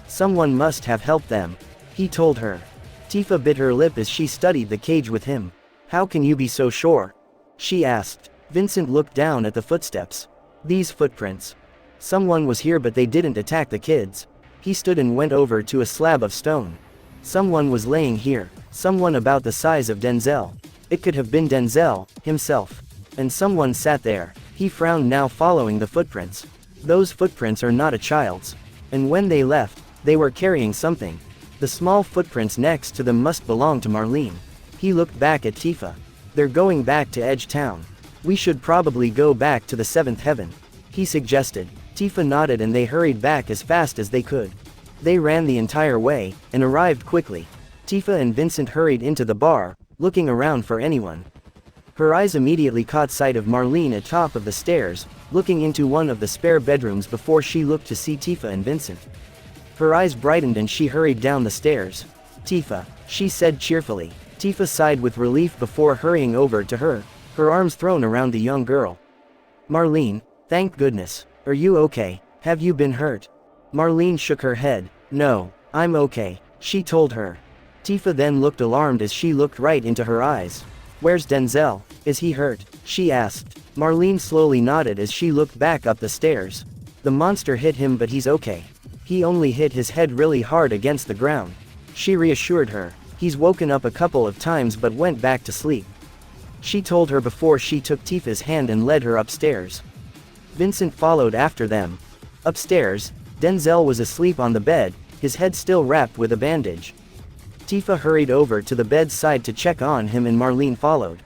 Someone must have helped them. He told her. Tifa bit her lip as she studied the cage with him. How can you be so sure? She asked. Vincent looked down at the footsteps. These footprints. Someone was here but they didn't attack the kids. He stood and went over to a slab of stone. Someone was laying here, someone about the size of Denzel. It could have been Denzel, himself. And someone sat there. He frowned now, following the footprints. Those footprints are not a child's. And when they left, they were carrying something. The small footprints next to them must belong to Marlene. He looked back at Tifa. They're going back to Edge Town. We should probably go back to the seventh heaven. He suggested. Tifa nodded and they hurried back as fast as they could. They ran the entire way, and arrived quickly. Tifa and Vincent hurried into the bar, looking around for anyone. Her eyes immediately caught sight of Marlene at top of the stairs, looking into one of the spare bedrooms before she looked to see Tifa and Vincent. Her eyes brightened and she hurried down the stairs. Tifa, she said cheerfully. Tifa sighed with relief before hurrying over to her, her arms thrown around the young girl. Marlene, thank goodness. Are you okay? Have you been hurt? Marlene shook her head. No, I'm okay, she told her. Tifa then looked alarmed as she looked right into her eyes. Where's Denzel? Is he hurt? She asked. Marlene slowly nodded as she looked back up the stairs. The monster hit him but he's okay. He only hit his head really hard against the ground. She reassured her. He's woken up a couple of times but went back to sleep. She told her before she took Tifa's hand and led her upstairs. Vincent followed after them. Upstairs, Denzel was asleep on the bed, his head still wrapped with a bandage. Tifa hurried over to the bed's side to check on him and Marlene followed.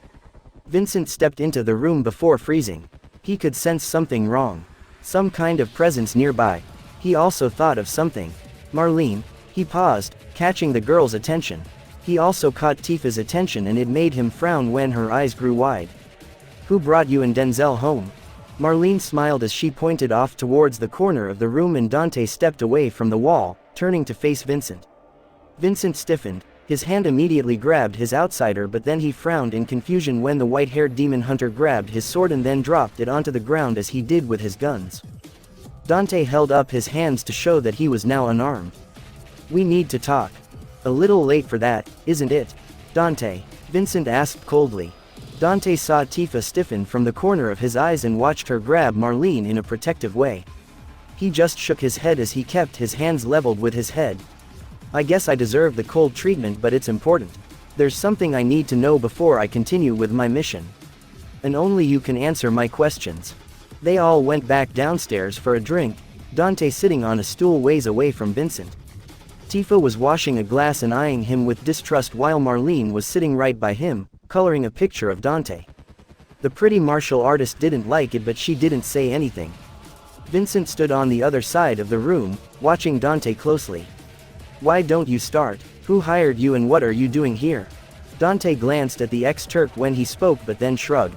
Vincent stepped into the room before freezing. He could sense something wrong. Some kind of presence nearby. He also thought of something. Marlene. He paused, catching the girl's attention. He also caught Tifa's attention and it made him frown when her eyes grew wide. Who brought you and Denzel home? Marlene smiled as she pointed off towards the corner of the room and Dante stepped away from the wall, turning to face Vincent. Vincent stiffened, his hand immediately grabbed his outsider but then he frowned in confusion when the white-haired demon hunter grabbed his sword and then dropped it onto the ground as he did with his guns. Dante held up his hands to show that he was now unarmed. We need to talk. A little late for that, isn't it? Dante, Vincent asked coldly. Dante saw Tifa stiffen from the corner of his eyes and watched her grab Marlene in a protective way. He just shook his head as he kept his hands leveled with his head. I guess I deserve the cold treatment but it's important. There's something I need to know before I continue with my mission. And only you can answer my questions. They all went back downstairs for a drink, Dante sitting on a stool ways away from Vincent. Tifa was washing a glass and eyeing him with distrust while Marlene was sitting right by him, coloring a picture of Dante. The pretty martial artist didn't like it but she didn't say anything. Vincent stood on the other side of the room, watching Dante closely. Why don't you start? Who hired you and what are you doing here? Dante glanced at the ex-Turk when he spoke but then shrugged.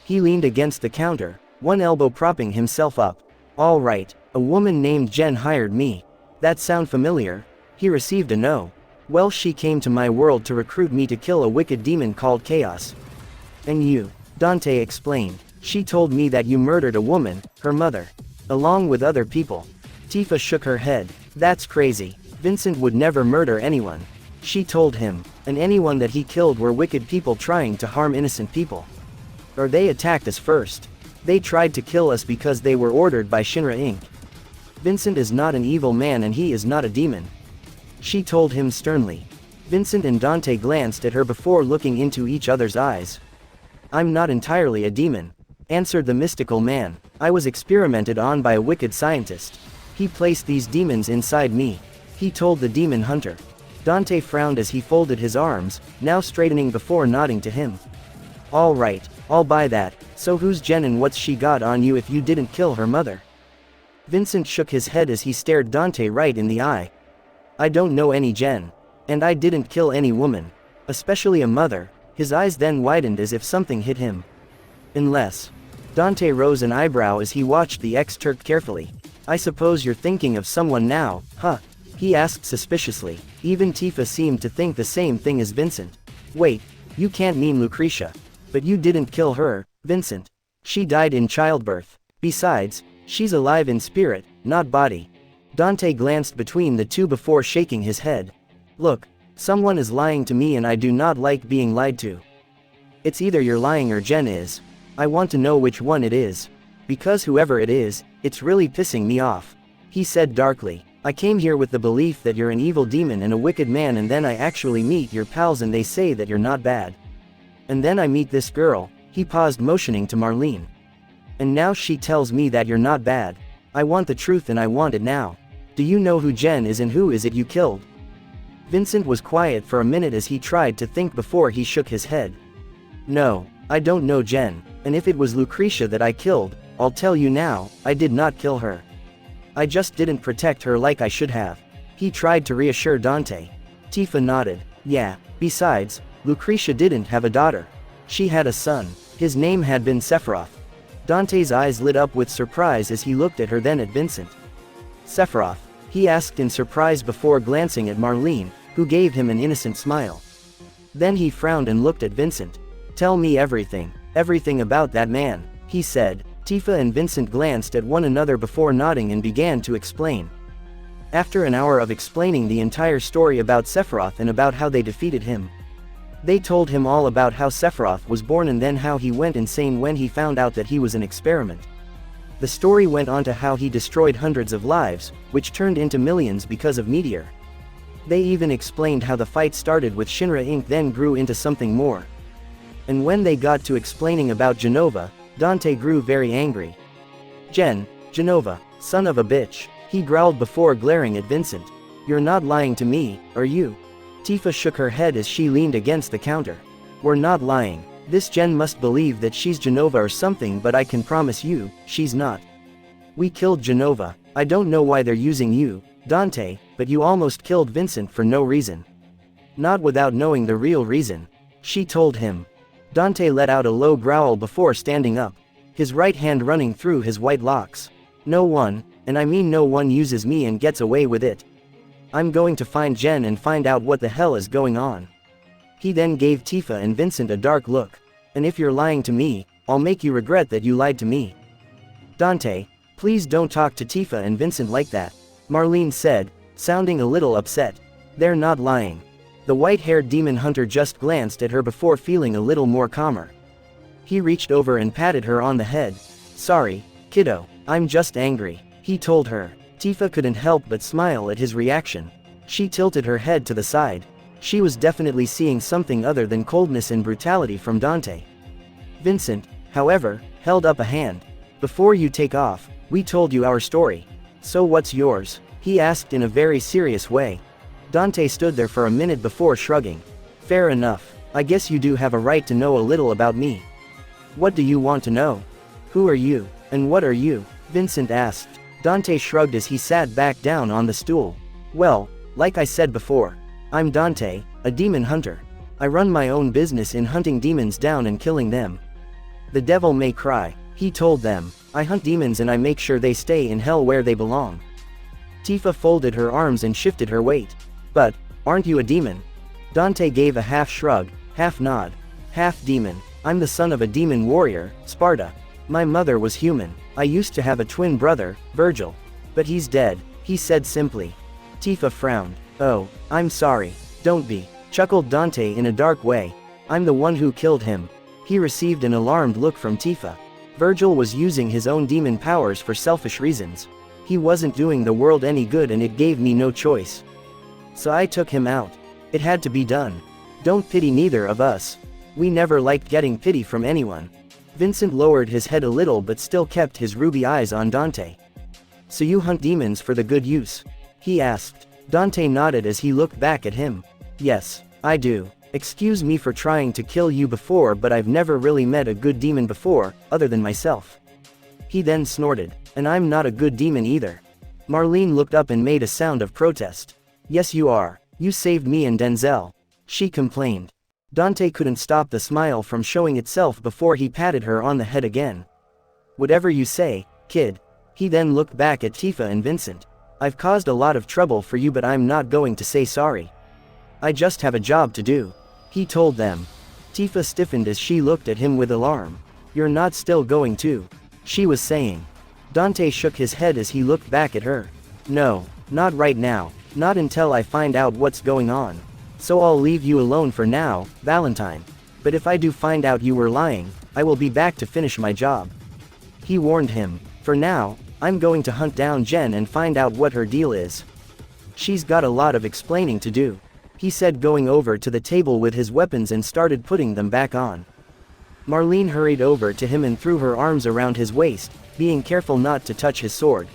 He leaned against the counter, one elbow propping himself up. All right, a woman named Jen hired me. That sound familiar? He received a no. Well, she came to my world to recruit me to kill a wicked demon called Chaos. And you, Dante explained. She told me that you murdered a woman, her mother, along with other people. Tifa shook her head. That's crazy. Vincent would never murder anyone. She told him, and anyone that he killed were wicked people trying to harm innocent people. Or they attacked us first. They tried to kill us because they were ordered by Shinra Inc. Vincent is not an evil man and he is not a demon. She told him sternly. Vincent and Dante glanced at her before looking into each other's eyes. I'm not entirely a demon, answered the mystical man. I was experimented on by a wicked scientist. He placed these demons inside me. He told the demon hunter. Dante frowned as he folded his arms, now straightening before nodding to him. All right, I'll buy that. So who's Jen and what's she got on you if you didn't kill her mother? Vincent shook his head as he stared Dante right in the eye. I don't know any Jen. And I didn't kill any woman. Especially a mother. His eyes then widened as if something hit him. Unless. Dante rose an eyebrow as he watched the ex-Turk carefully. I suppose you're thinking of someone now, huh? He asked suspiciously. Even Tifa seemed to think the same thing as Vincent. Wait, you can't mean Lucretia. But you didn't kill her, Vincent. She died in childbirth. Besides, she's alive in spirit, not body. Dante glanced between the two before shaking his head. Look, someone is lying to me and I do not like being lied to. It's either you're lying or Jen is. I want to know which one it is. Because whoever it is, it's really pissing me off. He said darkly. I came here with the belief that you're an evil demon and a wicked man and then I actually meet your pals and they say that you're not bad. And then I meet this girl, he paused motioning to Marlene. And now she tells me that you're not bad. I want the truth and I want it now. Do you know who Jen is and who is it you killed? Vincent was quiet for a minute as he tried to think before he shook his head. No, I don't know Jen, and if it was Lucretia that I killed, I'll tell you now, I did not kill her. I just didn't protect her like I should have. He tried to reassure Dante. Tifa nodded. Yeah, besides, Lucretia didn't have a daughter. She had a son. His name had been Sephiroth. Dante's eyes lit up with surprise as he looked at her then at Vincent. Sephiroth, he asked in surprise before glancing at Marlene, who gave him an innocent smile. Then he frowned and looked at Vincent. Tell me everything about that man, he said. Tifa and Vincent glanced at one another before nodding and began to explain. After an hour of explaining the entire story about Sephiroth and about how they defeated him, they told him all about how Sephiroth was born and then how he went insane when he found out that he was an experiment. The story went on to how he destroyed hundreds of lives, which turned into millions because of Meteor. They even explained how the fight started with Shinra Inc. then grew into something more. And when they got to explaining about Genova, Dante grew very angry. Genova, son of a bitch, he growled before glaring at Vincent. You're not lying to me, are you? Tifa shook her head as she leaned against the counter. We're not lying. This Jen must believe that she's Genova or something, but I can promise you, she's not. We killed Genova. I don't know why they're using you, Dante, but you almost killed Vincent for no reason. Not without knowing the real reason. She told him. Dante let out a low growl before standing up, his right hand running through his white locks. No one, and I mean no one, uses me and gets away with it. I'm going to find Jen and find out what the hell is going on. He then gave Tifa and Vincent a dark look. And if you're lying to me, I'll make you regret that you lied to me. Dante, please don't talk to Tifa and Vincent like that, Marlene said, sounding a little upset. They're not lying. The white-haired demon hunter just glanced at her before feeling a little more calmer. He reached over and patted her on the head. Sorry, kiddo, I'm just angry, he told her. Tifa couldn't help but smile at his reaction. She tilted her head to the side. She was definitely seeing something other than coldness and brutality from Dante. Vincent, however, held up a hand. Before you take off, we told you our story. So what's yours? He asked in a very serious way. Dante stood there for a minute before shrugging. Fair enough. I guess you do have a right to know a little about me. What do you want to know? Who are you, and what are you? Vincent asked. Dante shrugged as he sat back down on the stool. Well, like I said before, I'm Dante, a demon hunter. I run my own business in hunting demons down and killing them. The devil may cry, he told them. I hunt demons and I make sure they stay in hell where they belong. Tifa folded her arms and shifted her weight. But, aren't you a demon? Dante gave a half shrug, half nod. Half demon. I'm the son of a demon warrior, Sparta. My mother was human. I used to have a twin brother, Virgil. But he's dead, he said simply. Tifa frowned. Oh, I'm sorry. Don't be, chuckled Dante in a dark way. I'm the one who killed him. He received an alarmed look from Tifa. Virgil was using his own demon powers for selfish reasons. He wasn't doing the world any good and it gave me no choice. So I took him out. It had to be done. Don't pity neither of us. We never liked getting pity from anyone. Vincent lowered his head a little but still kept his ruby eyes on Dante. So you hunt demons for the good use? He asked. Dante nodded as he looked back at him. Yes, I do. Excuse me for trying to kill you before, but I've never really met a good demon before, other than myself. He then snorted. And I'm not a good demon either. Marlene looked up and made a sound of protest. Yes you are. You saved me and Denzel. She complained. Dante couldn't stop the smile from showing itself before he patted her on the head again. Whatever you say, kid. He then looked back at Tifa and Vincent. I've caused a lot of trouble for you but I'm not going to say sorry. I just have a job to do. He told them. Tifa stiffened as she looked at him with alarm. You're not still going to? She was saying. Dante shook his head as he looked back at her. No, not right now, not until I find out what's going on. So I'll leave you alone for now, Valentine. But if I do find out you were lying, I will be back to finish my job. He warned him. For now, I'm going to hunt down Jen and find out what her deal is. She's got a lot of explaining to do. He said, going over to the table with his weapons and started putting them back on. Marlene hurried over to him and threw her arms around his waist, being careful not to touch his sword.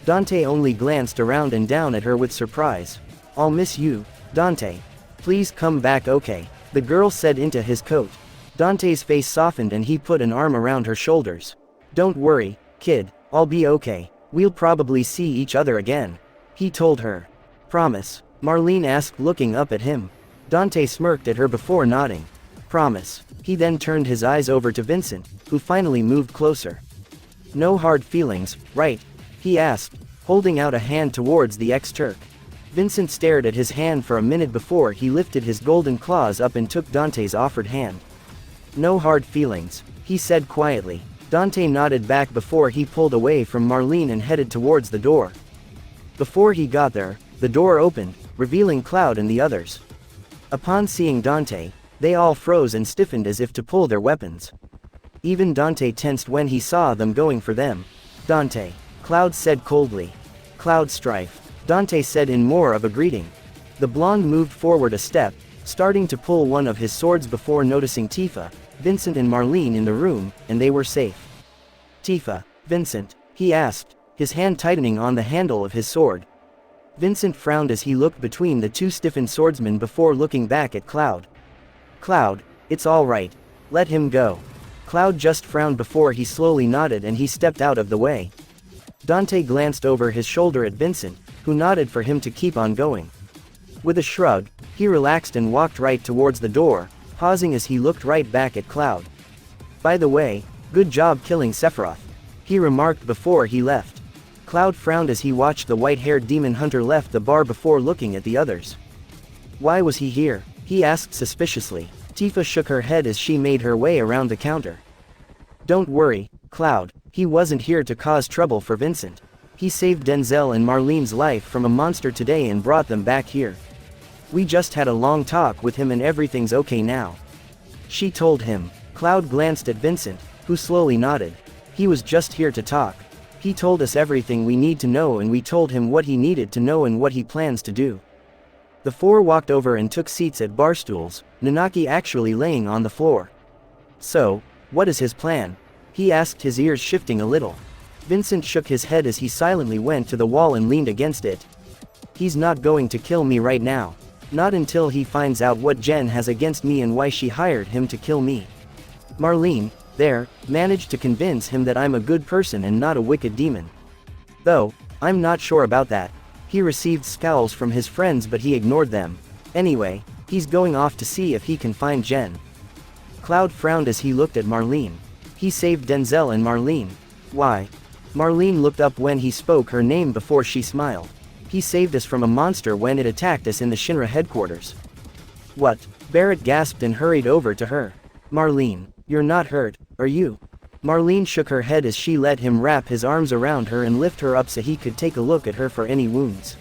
Dante only glanced around and down at her with surprise. I'll miss you, Dante. Please come back, okay? The girl said into his coat. Dante's face softened and he put an arm around her shoulders. Don't worry, kid, I'll be okay. We'll probably see each other again. He told her. Promise? Marlene asked, looking up at him. Dante smirked at her before nodding. Promise. He then turned his eyes over to Vincent, who finally moved closer. No hard feelings, right? He asked, holding out a hand towards the ex-Turk. Vincent stared at his hand for a minute before he lifted his golden claws up and took Dante's offered hand. No hard feelings, he said quietly. Dante nodded back before he pulled away from Marlene and headed towards the door. Before he got there, the door opened, revealing Cloud and the others. Upon seeing Dante, they all froze and stiffened as if to pull their weapons. Even Dante tensed when he saw them going for them. Dante, Cloud said coldly. Cloud Strife, Dante said in more of a greeting. The blonde moved forward a step, starting to pull one of his swords before noticing Tifa, Vincent and Marlene in the room, and they were safe. Tifa, Vincent, he asked, his hand tightening on the handle of his sword. Vincent frowned as he looked between the two stiffened swordsmen before looking back at Cloud. Cloud, it's all right. Let him go. Cloud just frowned before he slowly nodded and he stepped out of the way. Dante glanced over his shoulder at Vincent, who nodded for him to keep on going. With a shrug, he relaxed and walked right towards the door, pausing as he looked right back at Cloud. By the way, good job killing Sephiroth, he remarked before he left. Cloud frowned as he watched the white-haired demon hunter left the bar before looking at the others. Why was he here? He asked suspiciously. Tifa shook her head as she made her way around the counter. Don't worry, Cloud, he wasn't here to cause trouble for Vincent. He saved Denzel and Marlene's life from a monster today and brought them back here. We just had a long talk with him and everything's okay now, she told him. Cloud glanced at Vincent, who slowly nodded. He was just here to talk. He told us everything we need to know and we told him what he needed to know and what he plans to do. The four walked over and took seats at bar stools, Nanaki actually laying on the floor. So, what is his plan? He asked, his ears shifting a little. Vincent shook his head as he silently went to the wall and leaned against it. He's not going to kill me right now. Not until he finds out what Jen has against me and why she hired him to kill me. Marlene, there, managed to convince him that I'm a good person and not a wicked demon. Though, I'm not sure about that. He received scowls from his friends but he ignored them. Anyway, he's going off to see if he can find Jen. Cloud frowned as he looked at Marlene. He saved Denzel and Marlene. Why? Marlene looked up when he spoke her name before she smiled. He saved us from a monster when it attacked us in the Shinra headquarters. What? Barrett gasped and hurried over to her. Marlene, you're not hurt, are you? Marlene shook her head as she let him wrap his arms around her and lift her up so he could take a look at her for any wounds.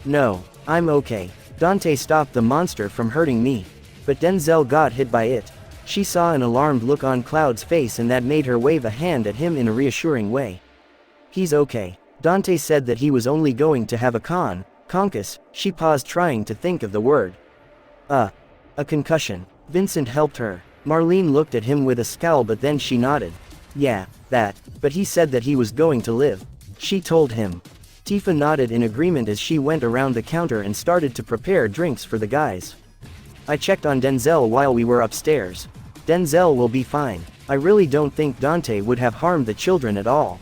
No, I'm okay. Dante stopped the monster from hurting me. But Denzel got hit by it. She saw an alarmed look on Cloud's face and that made her wave a hand at him in a reassuring way. He's okay. Dante said that he was only going to have a concuss. She paused trying to think of the word. A concussion. Vincent helped her. Marlene looked at him with a scowl but then she nodded. Yeah, that, but he said that he was going to live. She told him. Tifa nodded in agreement as she went around the counter and started to prepare drinks for the guys. I checked on Denzel while we were upstairs. Denzel will be fine. I really don't think Dante would have harmed the children at all.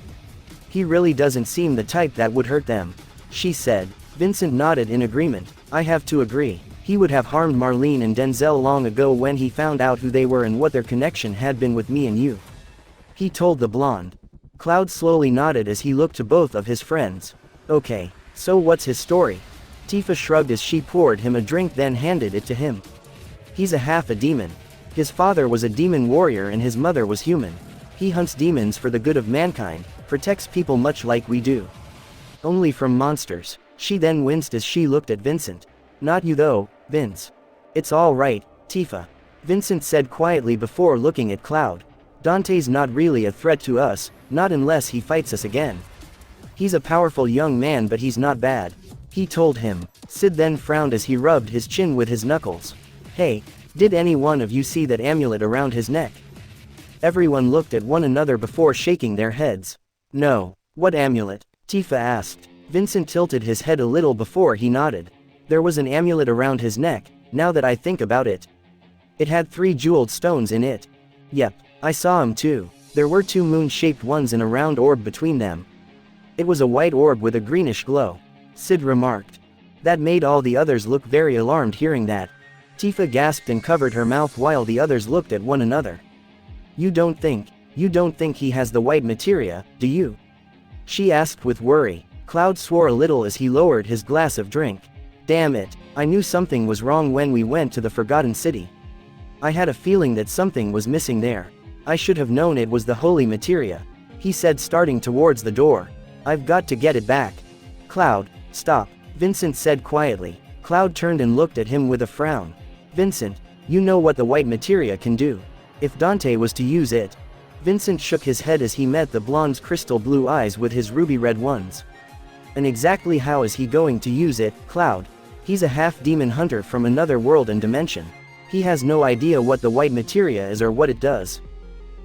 He really doesn't seem the type that would hurt them, she said. Vincent nodded in agreement. I have to agree. He would have harmed Marlene and Denzel long ago when he found out who they were and what their connection had been with me and you, he told the blonde. Cloud slowly nodded as he looked to both of his friends. Okay, so what's his story? Tifa shrugged as she poured him a drink then handed it to him. He's a demon. His father was a demon warrior and his mother was human. He hunts demons for the good of mankind, protects people much like we do. Only from monsters. She then winced as she looked at Vincent. Not you though, Vince. It's all right, Tifa, Vincent said quietly before looking at Cloud. Dante's not really a threat to us, not unless he fights us again. He's a powerful young man but he's not bad, he told him. Sid then frowned as he rubbed his chin with his knuckles. Hey, did any one of you see that amulet around his neck? Everyone looked at one another before shaking their heads. No. What amulet? Tifa asked. Vincent tilted his head a little before he nodded. There was an amulet around his neck, now that I think about it. It had 3 jeweled stones in it. Yep, I saw 'em too. There were 2 moon-shaped ones and a round orb between them. It was a white orb with a greenish glow, Sid remarked. That made all the others look very alarmed hearing that. Tifa gasped and covered her mouth while the others looked at one another. You don't think he has the white materia, do you? She asked with worry. Cloud swore a little as he lowered his glass of drink. Damn it, I knew something was wrong when we went to the Forgotten City. I had a feeling that something was missing there. I should have known it was the holy materia, he said starting towards the door. I've got to get it back. Cloud, stop, Vincent said quietly. Cloud turned and looked at him with a frown. Vincent, you know what the white materia can do. If Dante was to use it. Vincent shook his head as he met the blonde's crystal blue eyes with his ruby red ones. And exactly how is he going to use it, Cloud? He's a half-demon hunter from another world and dimension. He has no idea what the white materia is or what it does.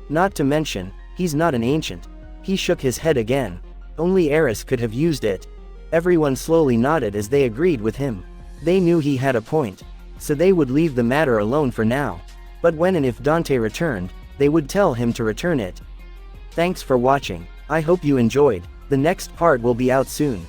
Not to mention, he's not an ancient. He shook his head again. Only Eris could have used it. Everyone slowly nodded as they agreed with him. They knew he had a point. So they would leave the matter alone for now. But when and if Dante returned, they would tell him to return it. Thanks for watching. I hope you enjoyed. The next part will be out soon.